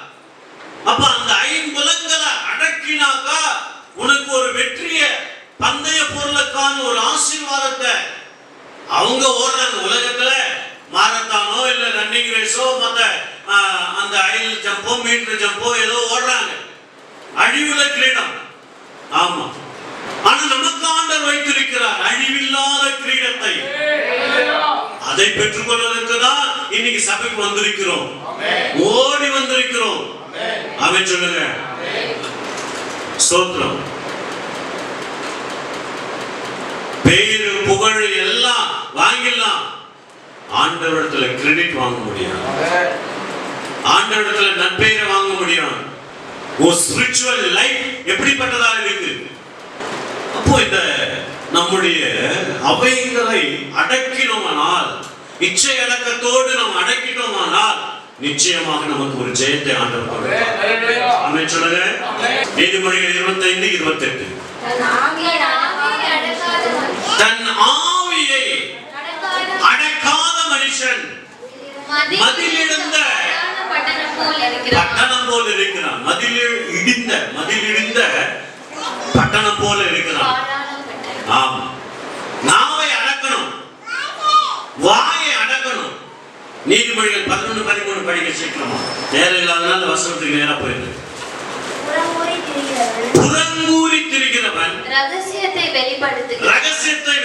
அப்ப அந்த ஐம்புலன்களை அடக்கினாக்கா அவங்க ஓடுறாங்க உலகத்துல மாரத்தானோ இல்ல ரன்னிங் ரேஸோ மத்த அந்த ஹைல் ஜம்போ மீட்டர் ஜம்போ ஏதோ ஓடுறாங்க. அழிவுள்ள கிரீடம். ஆமா, ஆனா நமக்கு ஆண்டவர் வைத்திருக்கிறார் அழிவில்லாத கிரீடத்தை. அதை பெற்றுக்கொள்வதற்கு தான் இன்னைக்கு சபைக்கு வந்திருக்கிறோம், ஓடி வந்திருக்கிறோம். ஆமென் சொல்லுங்க. ஸ்தோத்திரம். பேரு புகழ் எல்லாம் வாங்கிடலாம், ஆண்டவரிடத்துல கிரெடிட் வாங்க முடியும், ஆண்டவரிடத்துல நற்பெயரை வாங்க முடியும். ஒரு ஸ்பிரிச்சுவல் லைஃப் எப்படிப்பட்டதா இருக்கு. அப்போ இந்த நம்முடைய அவைகளை அடக்கினோமானால், இச்சை அடக்கத்தோடு நாம் அடக்கினோமானால் நிச்சயமாக நமக்கு ஒரு ஜெயத்தை ஆண்டவர் கொடுப்பார். ஆமென் சொல்லுங்க. நீதிமொழிகள் 25:28. தன் ஆவியை அடக்காத மனுஷன் மதிலிழந்த பட்டணம் போல இருக்கிறான். மதிலிடிந்த பட்டணம் போல இருக்கிறான். ஆமா, நாவை அடக்கணும், வாயை அடக்கணும். நீதிமொழிகள் 11:13 படிக்க சீக்கிரமா, நேரம் இல்லாதனால வசனத்துக்கு நேரா போயிருக்கு. புறங்கூறி திரிகிறவன் ரகசியத்தை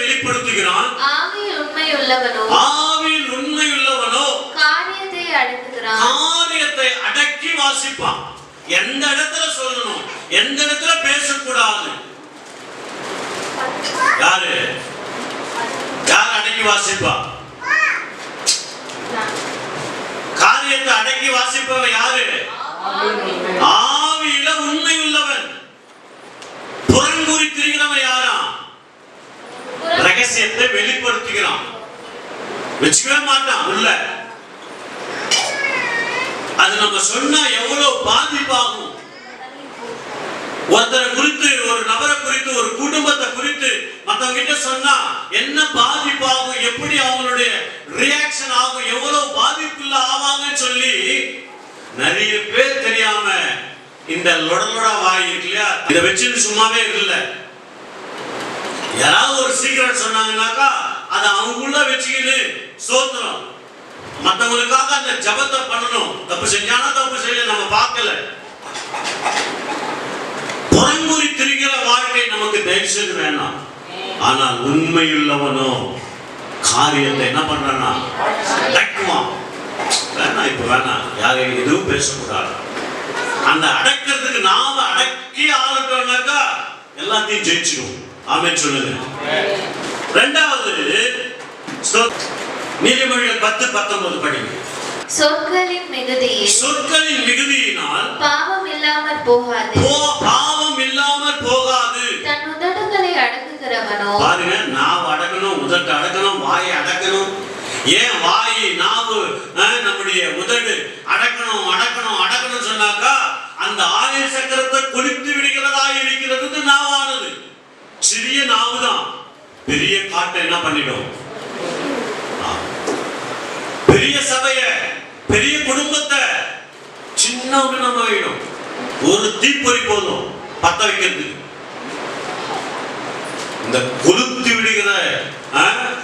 வெளிப்படுத்துகிறான். ஆவியில் உண்மையுள்ளவனோ காரியத்தை அடக்கி வாசிப்பான். எந்த இடத்துல சொல்லணும், எந்த இடத்துல பேசக்கூடாது. யார் அடக்கி வாசிப்பா? காரியத்தை அடக்கி வாசிப்பவன் யாரு? ஆவியில உண்மையுள்ளவன். புறங்கூறி திரிகிறவன் யாரா? ரகசியத்தை வெளிப்படுத்துகிறான், வச்சுக்கவே மாட்டான் உள்ள. அது நம்ம சொன்னா எவ்வளவு பாதிப்பாகும். ஒருத்தரை குறித்து, ஒரு நபரை குறித்து, ஒரு குடும்பத்தை குறித்து மத்தவங்க கிட்ட சொன்னா என்ன பாதிப்பாகும், எப்படி அவங்களுடைய ரியாக்ஷன் ஆகும், எவ்வளவு பாதிப்புள்ள ஆவாங்கன்னு சொல்லி நிறைய பேர் தெரியாம இந்த லொடலொடா வாய் இருக்கு இல்லையா, இதை வச்சுன்னு சும்மாவே இல்ல. யாராவது ஒரு சீக்கிரம் சொன்னாங்கன்னாக்கா அதை அவங்களுக்குள்ள வச்சுக்கின்னு சோத்துறோம். மற்றவங்களுக்காக அந்த ஜபத்தை பண்ணணும். தப்பு செஞ்சானா தப்பு செய்யல, நம்ம பார்க்கல. புறங்கூறி திரிகிற வாழ்க்கை நமக்கு தயவுசெய்து வேணாம். ஆனால் உண்மையுள்ளவனோ காரியத்தை என்ன பண்றானா அடக்குவான். வேணாம், இப்ப வேணாம், யாரையும் எதுவும் பேசக்கூடாது. அந்த அடக்கிறதுக்கு நாம அடக்கி ஆளுட்டோம்னாக்கா எல்லாத்தையும் ஜெயிச்சிடும். ஆமென் சொல்லுங்க. இரண்டாவது நீதிமொழிகள் 10:19 படிங்க. சொற்களின் மிகுதியினால் பாவம் இல்லாமற் போகாது. தன் உதடுகளை அடக்குகிறவனோ, பாருங்க, நாவு அடக்கணும், உதட்டு அடக்கணும், வாயை அடக்கணும். ஏன் வாய், நாவு, நம்முடைய உதடு அடக்கணும் சொன்னாக்கா அந்த ஆயுள் சக்கரத்தை கொளுத்து விடுகிறதா இருக்கிறது நாவானது. சிறிய நாவுதான் பெரிய காட்டை என்ன பண்ணிடும். பெரிய சபைய, பெரிய குடும்பத்தை சின்ன ஆயிடும். ஒரு தீப்பொறி போதும் பத்த வைக்கிறது. இந்த கொளுத்து விடுகிற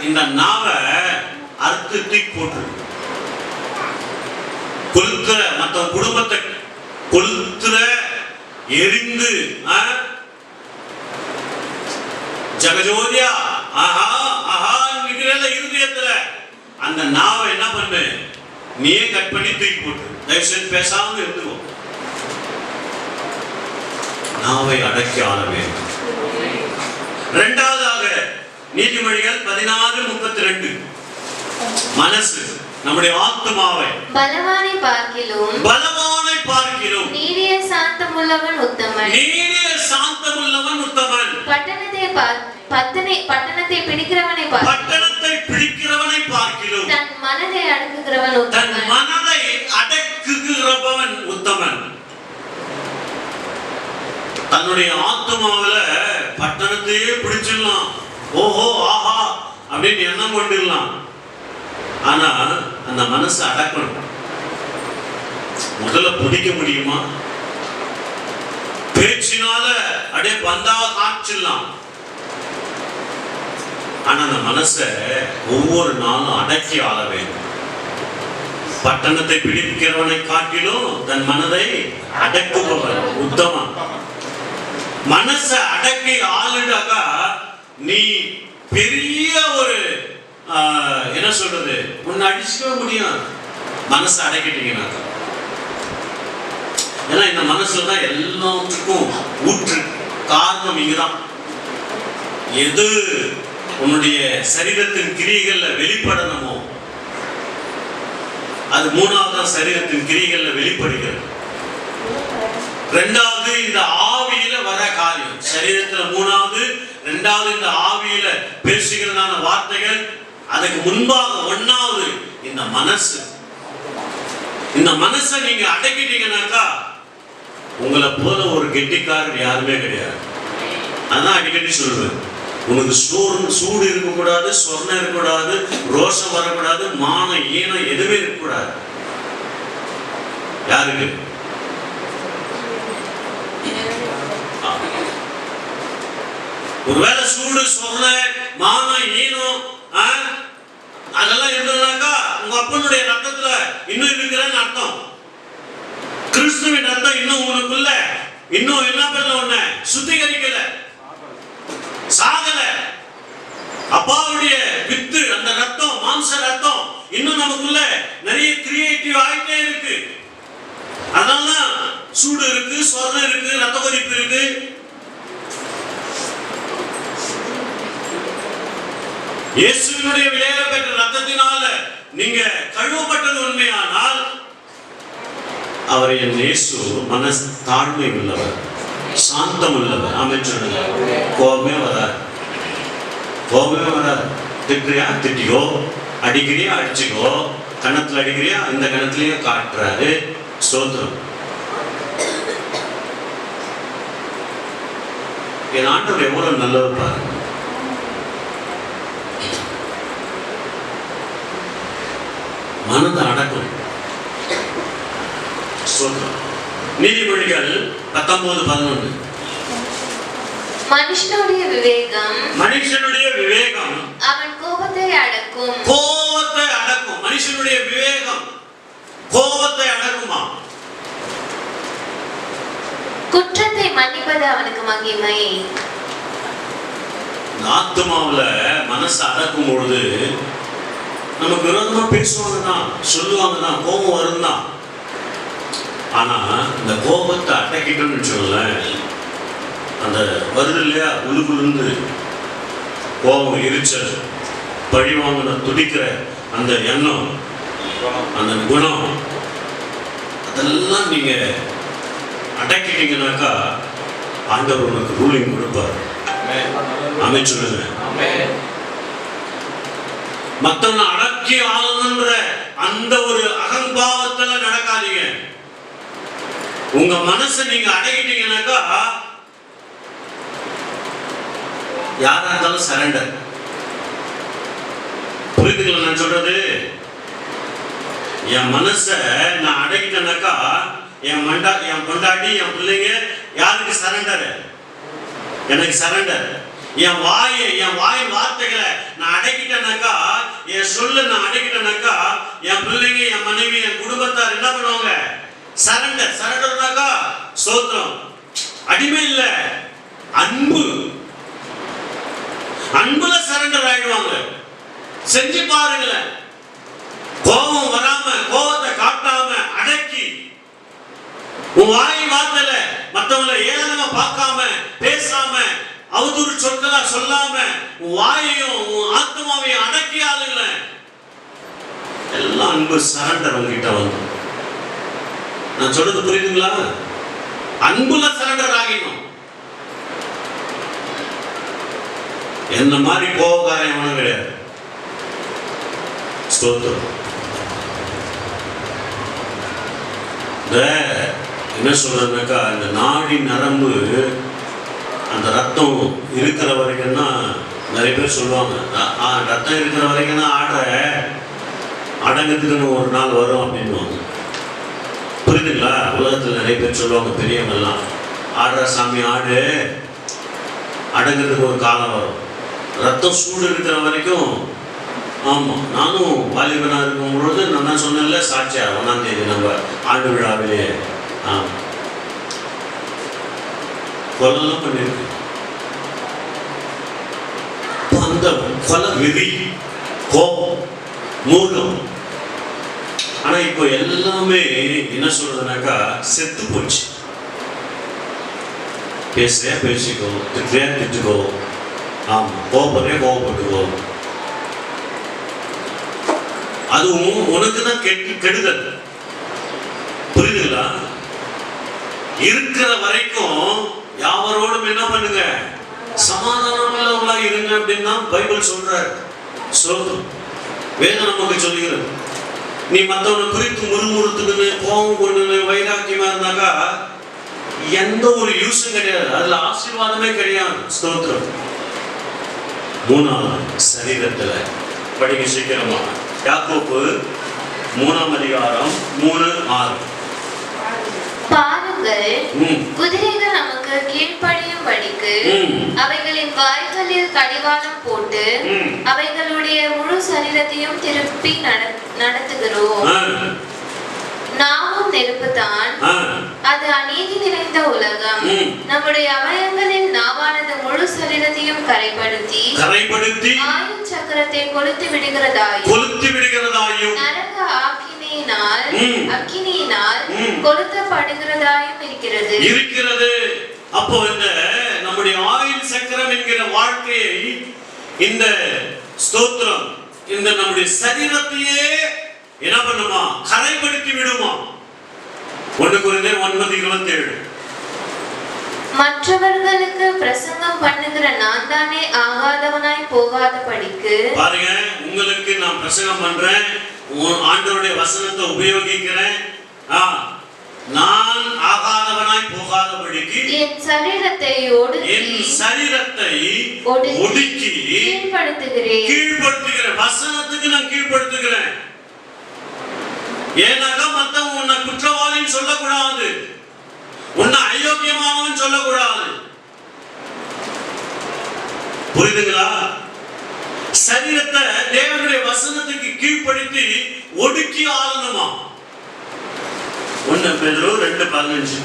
இந்த நாவை அறுத்து தீக்கு போட்டு கொளுத்துற, மற்ற குடும்பத்தை கொளுத்துற, எரிந்து ஜகஜோதியா ஆஹா ஆஹா இருதயத்துல அந்த நாவை என்ன பண்ணு, நீயே கட் பண்ணி தூக்கி போட்டு தயவுசெய்து பேசாம இருந்துவோம். நாவை அடக்கி ஆள வேண்டும். இரண்டாவதாக நீதிமொழிகள் 16:32. மனசு, நம்முடைய ஆத்துமாவை பலவானை பார்க்கிலும் நீடிய சாந்தமுள்ளவன் உத்தமன். பட்டணத்தை பிடிக்கிறவனை பார்க்கிலும் தன் மனதை அடக்குகிறவன் உத்தமன். தன்னுடைய ஆத்துமாவில பட்டணத்தையே பிடிச்சிடலாம், ஓஹோ ஆஹா அப்படின்னு எண்ணம் கொண்டிடலாம். ஆனா அந்த மனசு அடக்கணும். முதல்ல பிடிக்க முடியுமா? பேச்சினால அப்படியே பந்தா காய்ச்சிடலாம். ஆனா அந்த மனசை ஒவ்வொரு நாளும் அடக்கி ஆள வேண்டும். பட்டணத்தை பிடிக்கிறவனை காட்டிலும் தன் மனதை அடக்குபவர் உத்தமன். மனசை அடக்கி ஆளுடாக்கா நீ பெரிய ஒரு என்ன சொல்றது, உன்னை அடிச்சுக்கவே முடியும் மனசை அடக்கிட்டீங்கன்னாக்கா. ஏன்னா இந்த மனசுல தான் எல்லாத்துக்கும் ஊற்று காரணம் இங்கதான். எது உன்னுடைய சரீரத்தின் கிரியைகள்ல வெளிப்படணுமோ அது மூணாவது சரீரத்தின் கிரியைகள்ல வெளிப்படுகிறது. ரெண்டாவது இந்த ஆவியில வர காரியம் சரீரத்துல மூணாவது, ரெண்டாவது இந்த ஆவியில பேசுகிறதான வார்த்தைகள், அதுக்கு முன்பாக ஒன்னாவது இந்த மனசு. இந்த மனசை நீங்க அடக்கிட்டீங்கன்னாக்கா உங்களை போல ஒரு கெட்டிக்காரர் யாருமே கிடையாது. அதான் அடிக்கடி சொல்லுவேன், உனக்கு சூடு இருக்கக்கூடாது, சொர்ணம் இருக்கக்கூடாது, ரோஷம் வரக்கூடாது, மானம் ஈனம் எதுவுமே இருக்கக்கூடாது. யாருக்கு? ஒருவேளை சூடு சொர்ணம் மானம் ஈனம் அதெல்லாம் இருந்ததுனாக்கா உங்க அப்பனுடைய ரத்தத்துல இன்னும் இருக்கிறன்னு அர்த்தம். கிறிஸ்துவின் ரத்தம் இன்னும் உனக்குள்ள இன்னும் என்ன பண்ணல, உன்னை சுத்திகரிக்கல, சாகல. அப்பாவுடைய வித்து அந்த ரத்தம், மாம்ச ரத்தம் இன்னும் நமக்குள்ள நிறைய கிரியேட்டிவ் ஆயிட்டே இருக்கு. அதனால சூடு இருக்கு, சொர்ணம் இருக்கு, ரத்த கொதிப்பு இருக்கு. இயேசுவினுடைய விலையேற பெற்ற ரத்தத்தினால நீங்க கழுவப்பட்டது உண்மையானால் அவர் என் இயேசு மனசு தாழ்மை உள்ளவர், சாந்தம் உள்ளவர். அமைச்சர் கோபமே வராது, கோபமே வராது. திட்டுறியா திட்டியோ, அடிக்கிறியா அடிச்சுக்கோ, கணத்துல அடிக்கிறியா இந்த கணத்துலயே காட்டுறாரு. ஸ்தோத்திரம். என் ஆண்டவர் எவ்வளவு நல்லவர் பாருங்க. மனதை அடக்கும். நீதிமொழிகள் 19:11. மனுஷனுடைய விவேகம் அவன் கோபத்தை அடக்கும். கோபத்தை அடக்கும். மனுஷனுடைய விவேகம் கோபத்தை அடக்குமா? குற்றத்தை மன்னிப்பது அவனுக்கு மகிமை. ஆத்துமாவுல மனசு அடக்கும் பொழுது நமக்கு விரோதமா பேசுவாங்க தான், சொல்லுவாங்க தான், கோபம் வரும் தான். ஆனா இந்த கோபத்தை அடக்கிட்டோம்னு வச்சுக்கோங்களேன், அந்த வருது இல்லையா உள்ளுக்குள்ளிருந்து கோபம், எரிச்சல், பழி வாங்கின துடிக்கிற அந்த எண்ணம், அந்த குணம், அதெல்லாம் நீங்க அடக்கிட்டீங்கன்னாக்கா ஆண்டவர் உனக்கு ரூலிங் கொடுப்பார். அமைச்சுடுங்க. மத்தவனை அடக்கி ஆளுன்ற அந்த ஒரு அகம்பாவத்துல நடக்காதீங்க. உங்க மனசை நீங்க அடக்கிட்டீங்கன்னாக்கா யாரா இருந்தாலும் சரண்டர். புரியுதுங்களா நான் சொல்றது? என் மனசை நான் அடக்கிட்டேனாக்கா என் பொண்டாட்டி, என் பிள்ளைங்க யாருக்கு சரண்டர்? எனக்கு சரண்டர். என் வாயின் வார்த்தைகளை நான் அடக்கிட்டேனாக்கா, என் சொல்ல நான் அடக்கிட்டேனாக்கா, என் பிள்ளைங்க, என் மனைவி, என் குடும்பத்தார் என்ன பண்ணுவாங்க? சரண்டர். சரண்டர்னாக்கா ஸ்தோத்திரம், அடிமை இல்ல, அன்பு. அன்புல சரண்டர் ஆயிடுவாங்க. செஞ்சு பாருங்களேன். கோபம் வராம, கோபத்தை காட்டாம அடக்கி, உன் வாய் வார்த்தையில மற்றவங்களை ஏளனமா பார்க்காம, பேசாம, அவதூறு சொற்களா சொல்லாம, உன் வாயையும் உன் ஆத்மாவையும் அடக்கி ஆளுங்கள, எல்லாம் அன்பு சரண்டர் உங்ககிட்ட வந்து. நான் சொல்றது புரியுதுங்களா? அன்புல சரண்டர் ஆகிடும். என்ன மாதிரி கோபக்காரன் எவனும் கிடையாது. ஸ்தோத்திரம். என்ன சொல்றதுனாக்கா, இந்த நாடி நரம்பு அந்த ரத்தம் இருக்கிற வரைக்கும் தான் நிறைய பேர் சொல்லுவாங்க, ரத்தம் இருக்கிற வரைக்கும் தான் ஆடுற, அடங்கத்துக்குன்னு ஒரு நாள் வரும் அப்படின்வாங்க. புரியுதுங்களா? உலகத்தில் நிறைய பேர் சொல்லுவாங்க, பெரியவங்கெல்லாம், ஆடுற சாமி ஆடு, அடங்கிறதுக்கு ஒரு காலம் வரும். ரத்தம் சூடு இருக்கிற வரைக்கும். ஆமாம், நானும் வாலிபனாக இருக்கும் பொழுது நான் சொன்னேன்ல சாட்சியா 1ஆம் தேதி நம்ம ஆண்டு விழாவிலே கொலைலாம் பண்ணியிருக்கு. அந்த கொலை வெறி, கோபம், மூலம். ஆனா இப்போ எல்லாமே என்ன சொல்றதுனாக்கா செத்து போச்சு. பேசுறியா பேசிக்கோ, திட்டுறியா திட்டுக்கோ, ஆமா கோபப்படுறியா கோபப்பட்டுக்கோ. அதுவும் உனக்கு தான் கெடுதல். புரியுதுங்களா? இருக்கிற வரைக்கும் யாவரோடும் என்ன பண்ணுங்க, சமாதானம் உள்ளவங்களா இருங்க அப்படின்னு தான் பைபிள் சொல்றாரு. வேதம் நமக்கு சொல்லுகிறது. நீ மற்றவனை குறித்து முறுமுறுத்துக்குன்னு கோபம் கொண்டு வைராக்கியமா இருந்தாக்கா எந்த ஒரு யூஸும் கிடையாது, அதுல ஆசீர்வாதமே கிடையாது. ஸ்தோத்திரம். 3ஆவது சரீரத்துல படிக்க சீக்கிரமா யாக்கோப்பு 3ஆம் அதிகாரம் 3:6. பாருங்கள், குதிரைகள் நமக்கு கீழ்ப்படியும்படிக்கு அவைகளின் வாய்களில் கடிவாளம் போட்டு அவைகளுடைய முழு சரீரத்தையும் திருப்பி நடத்துகிறோம். நாமும் நெருப்புதான், அது அநீதி நிறைந்த உலகம். நம்முடைய அவயங்களில் நாவானது முழு சரீரத்தையும் கரைப்படுத்தி ஆயுள் சக்கரத்தை கொளுத்து விடுகிறதாயும் நரக அக்கினியினால் கொளுத்தப்படுகிறதாயும் இருக்கிறது. அப்போ இந்த நம்முடைய ஆயுள் சக்கரம் என்கிற வாழ்க்கையை, இந்த ஸ்தோத்திரம், இந்த நம்முடைய சரீரத்தையே என்ன பண்ணுமா, கரைப்படுத்தி விடுமா. 1 கொரிந்தியர் 9:27. மற்றவர்களுக்கு பிரசங்கம் பண்ணுகிற நான் தானே ஆகாதவனாய் போகாதபடிக்கு. பாருங்க, உங்களுக்கு நான் பிரசங்கம் பண்றேன், ஆண்டவருடைய வசனத்தை உபயோகிக்கிறேன், நான் ஆகாதவனாய் போகாதபடிக்கு என் சரீரத்தை ஒடுக்கி கீழ்ப்படுத்துகிறேன். வசனத்துக்கு நான் கீழ்ப்படுத்துகிறேன். ஏன்னாக்கா மத்தவங்க உன்னை குற்றவாளின்னு சொல்லக்கூடாது, உன்னை அயோக்கியமானவன் சொல்லக்கூடாது. புரியுதுங்களா? சரீரத்தை தேவனுடைய வசனத்துக்கு கீழ்ப்படுத்தி ஒடுக்கி ஆளணுமா. 1 பேதுரு 2:15.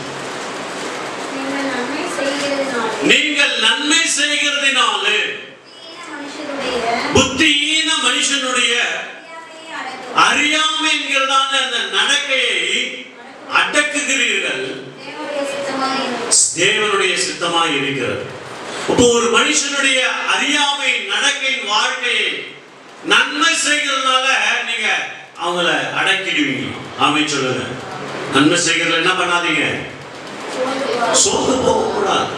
நீங்கள் நன்மை செய்கிறதினாலே புத்தியீன மனுஷனுடைய அறியாமை என்கிறதான அந்த நடக்கையை அடக்குகிறீர்கள். தேவனுடைய சித்தமாய் இருக்கிறது. இப்போ ஒரு மனுஷனுடைய அறியாமை நடக்கையின் வாழ்க்கையை நன்மை செய்கிறதுனால நீங்க அவங்கள அடக்கிடுவீங்க. ஆமென் சொல்லுங்க. நன்மை செய்கிறதுல என்ன பண்ணாதீங்க, சோர்ந்து போகக்கூடாது.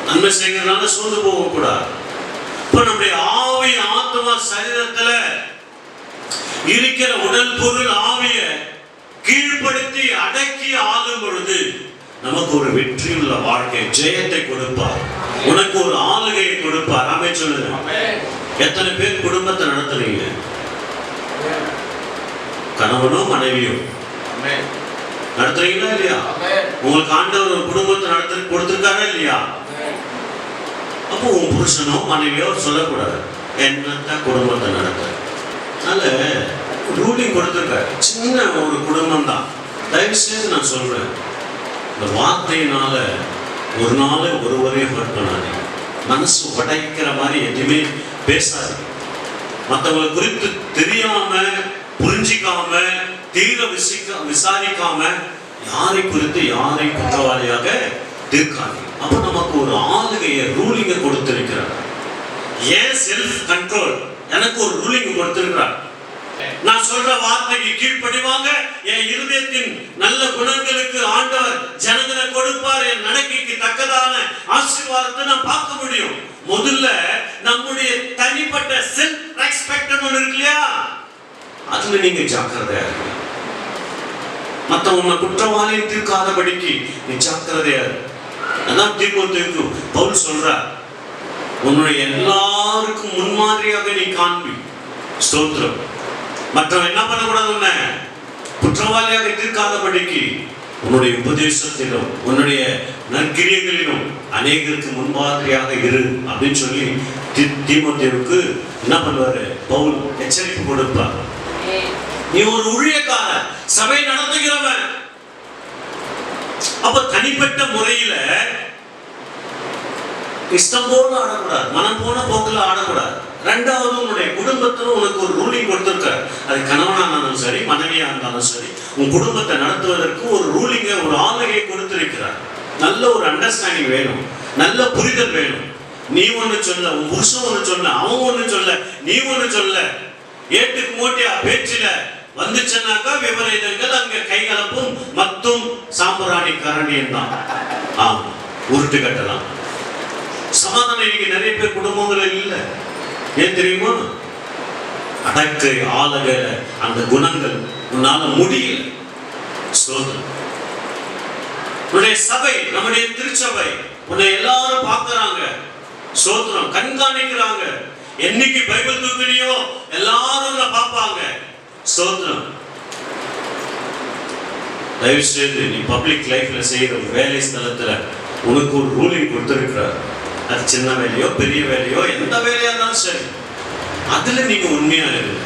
நன்மை செய்கிறதுனால சோர்ந்து போகக்கூடாது. இப்ப நம்முடைய ஆவி, ஆத்மா, சரீரத்துல இருக்கிற உடல் பொருள் ஆவிய கீழ்ப்படுத்தி அடக்கி ஆளும் பொழுது நமக்கு ஒரு வெற்றியுள்ள வாழ்க்கை, ஜெயத்தை கொடுப்பார். உனக்கு ஒரு ஆளுகையை கொடுப்பார். ஆமென் சொல்லுங்க. எத்தனை பேர் குடும்பத்தை நடத்துறீங்க? கணவனோ மனைவியோ நடத்துறீங்களா இல்லையா? உங்களுக்கு ஆண்டவர் ஒரு குடும்பத்தை கொடுத்திருக்காரா இல்லையா? அப்போ உன் புருஷனோ மனைவியோ சொல்லக்கூடாது என்னத்தான் குடும்பத்தை நடத்த. அதனால ரூலிங் கொடுத்திருக்காரு. சின்ன ஒரு குடும்பம் தான். தயவு செய்து நான் சொல்றேன், இந்த வார்த்தையினால ஒரு நாள் ஒருவரையும் ஹர்ட் பண்ணாதீங்க. மனசு உடைக்கிற மாதிரி எதுவுமே பேசாது. மற்றவங்களை குறித்து தெரியாம, புரிஞ்சிக்காம, தீர விசாரிக்காம யாரை குறித்து யாரை குற்றவாளியாக தீர்க்காதீங்க. அப்ப நமக்கு ஒரு ஆளுகையை, ரூலிங்க கொடுத்திருக்கிறார். ஏன் செல்ஃப் கண்ட்ரோல், எனக்கு ஒரு ரூலிங் கொடுத்திருக்கிறார். நான் சொல்ற வார்த்தைக்கு கீழ்ப்படிவாங்க. என் இருதயத்தின் நல்ல குணங்களுக்கு ஆண்டவர் ஜனங்களை கொடுப்பார். என் நடக்கைக்கு தக்கதான ஆசீர்வாதத்தை நான் பார்க்க முடியும். முதல்ல நம்முடைய தனிப்பட்ட செல்ஃப் ரெஸ்பெக்ட் ஒன்று இருக்கு இல்லையா, அதுல நீங்க ஜாக்கிரதையா இருங்க. மற்றவங்க குற்றவாளியை தீர்க்காதபடிக்கு நீ ஜாக்கிரதையா இரு. அதான் தீர்க்கத்துக்கு பவுல் சொல்றார், உன்னுடைய எல்லாருக்கும் முன்மாதிரியாக நீ காண்பி. ஸ்தோத்திரம். மற்றவன் என்ன பண்ணக்கூடாது, உன்னை குற்றவாளியாக தீர்க்காதபடிக்கு உன்னுடைய உபதேசத்திலும் உன்னுடைய நற்கிரியைகளிலும் அநேகருக்கு முன்மாதிரியாக இரு அப்படின்னு சொல்லி தீமோத்தேயுவுக்கு என்ன பண்ணுவாரு? பவுல் எச்சரிப்பு கொடுப்பார். நீ ஒரு ஊழியக்காரன், சபை நடத்துகிறவன். அப்ப தனிப்பட்ட முறையில இஷ்டம் போல ஆடக்கூடாது, மனம் போன போக்குல ஆடக்கூடாது. ரெண்டாவது, உன்னுடைய குடும்பத்துல உனக்கு ஒரு ரூலிங் கொடுத்திருக்காரு. அது கணவனா இருந்தாலும் சரி, மனைவியா இருந்தாலும் சரி, உன் குடும்பத்தை நடத்துவதற்கு ஒரு ரூலிங்க, ஒரு ஆளுகையை கொடுத்திருக்கிறார். நல்ல ஒரு அண்டர்ஸ்டாண்டிங் வேணும், நல்ல புரிதல் வேணும். நீ ஒண்ணு சொல்ல, உன் புருஷன் ஒண்ணு சொல்ல, அவன் ஒண்ணு சொல்ல, நீ ஒண்ணு சொல்ல, ஏட்டுக்கு மூட்டையா பேச்சில வந்துச்சுன்னாக்கா விபரீதங்கள், அங்க கைகலப்பும் மத்தும் சாம்பிராணி கரண்டியும் தான். ஆமா, உருட்டு கட்டலாம். சமாதானம் இன்னைக்கு நிறைய பேர் குடும்பங்கள் இல்லை. ஏன் தெரியுமா? அடக்கை ஆளுக அந்த குணங்கள் உன்னால முடியல. உன்னுடைய சபை, நம்முடைய திருச்சபை, உன்னை எல்லாரும் பார்க்கறாங்க, சோத்திரம், கண்காணிக்கிறாங்க. என்னைக்கு பைபிள் தூக்கினியோ எல்லாரும் பார்ப்பாங்க. ஸ்தோத்திரம். தயவு செய்து நீ பப்ளிக் லைஃப்ல செய்யற வேலை ஸ்தலத்துல உனக்கு ஒரு ரூலிங் கொடுத்திருக்கிறார். அது சின்ன வேலையோ பெரிய வேலையோ எந்த வேலையா இருந்தாலும் சரி, அதுல நீங்க உண்மையா இருக்கு.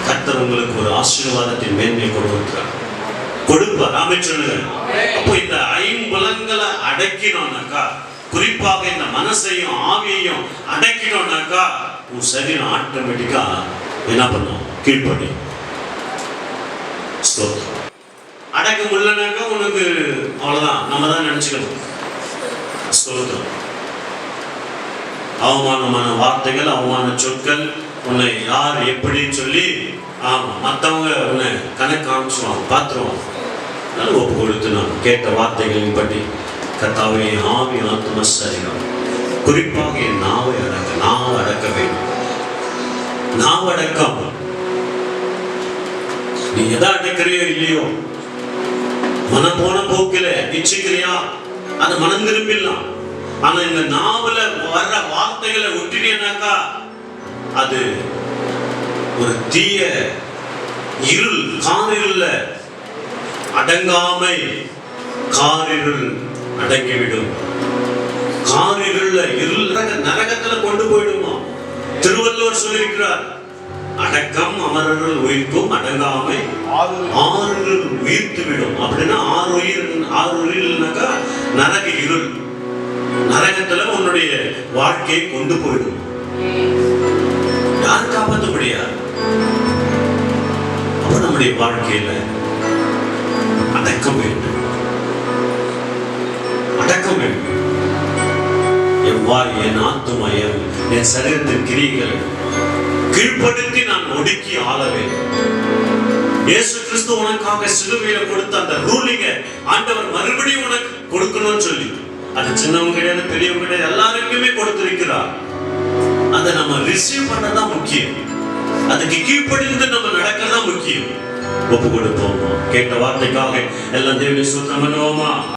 கர்த்தர் உங்களுக்கு ஒரு ஆசீர்வாதத்தின் மேன்மையை கொடுப்பார். ஆமென் சொல்லுங்க. அப்போ இந்த ஐம்புலன்களை அடக்கினோம்னாக்கா, குறிப்பாக இந்த மனசையும் ஆவியையும் அடக்கினோம்னாக்கா, உன் சரீரம் ஆட்டோமேட்டிக்கா என்ன பண்ணும்? கீழ்ப்படி. அடக்க முடியலனாக்கா உனக்கு அவ்வளவுதான், நம்ம தான் நினைச்சுக்கணும். ஸ்தோத்திரம். அவமானமான வார்த்தைகள், அவமான சொற்கள், உன்னை யார் எப்படின்னு சொல்லி ஆமா மற்றவங்க உன்னை கணக்கு காமிச்சுவாங்க, பார்த்துருவாங்க. அதனால ஒப்பு கொடுத்து நான் கேட்ட வார்த்தைகளின் படி கர்த்தாவே, ஆவி ஆத்ம சரீரம், குறிப்பாக என் நாவை அடக்க வேண்டும். நாவை அடக்காம நீ எதை அடக்கிறியோ இல்லையோ, மனம் போன போக்கில இச்சிக்கிறியா, அது மனம் திரும்பிடலாம். ஆனா இந்த நாவல வர்ற வார்த்தைகளை விட்டுட்டேனாக்கா அது ஒரு தீய இருள், காரிருள்ல அடங்காமை, காரிருள் அடங்கிவிடும். காரிருள்ல இருள் நரகத்துல கொண்டு போயிடுமா? திருவள்ளுவர் சொல்லியிருக்கிறார், அடக்கம் அமரர்கள் உயிர்க்கும், அடங்காமை ஆறுகள் உயிர்த்து விடும். அப்படின்னா ஆறு உயிர்னாக்கா நரக இருள், நரகத்துல உன்னுடைய வாழ்க்கையை கொண்டு போயிடும். யார் காப்பாற்ற முடியாது? அப்ப நம்முடைய வாழ்க்கையில அடக்கம் வேண்டும், அடக்கம் வேண்டும். என் வாய், என் ஆத்துமயம், என் சரீரத்தின் கிரிகள் கீழ்ப்படுத்தி நான் ஒடுக்கி ஆள வேண்டும். இயேசு கிறிஸ்து உனக்காக சிலுவையில கொடுத்த அந்த ரூலிங்க ஆண்டவர் மறுபடியும் உனக்கு கொடுக்கணும்னு சொல்லி, அது சின்னவங்க கிடையாது, பெரியவங்க கிடையாது, எல்லாருக்குமே கொடுத்திருக்கிறார். அதை நம்ம ரிசீவ் பண்ணதான் முக்கியம். அதுக்கு கீழ்ப்படிந்து நம்ம நடக்கதான் முக்கியம். ஒப்பு கொடுப்போம். கேட்ட வார்த்தைக்காக எல்லாம் தேவனை ஸ்தோத்திரம் பண்ணுவோமா?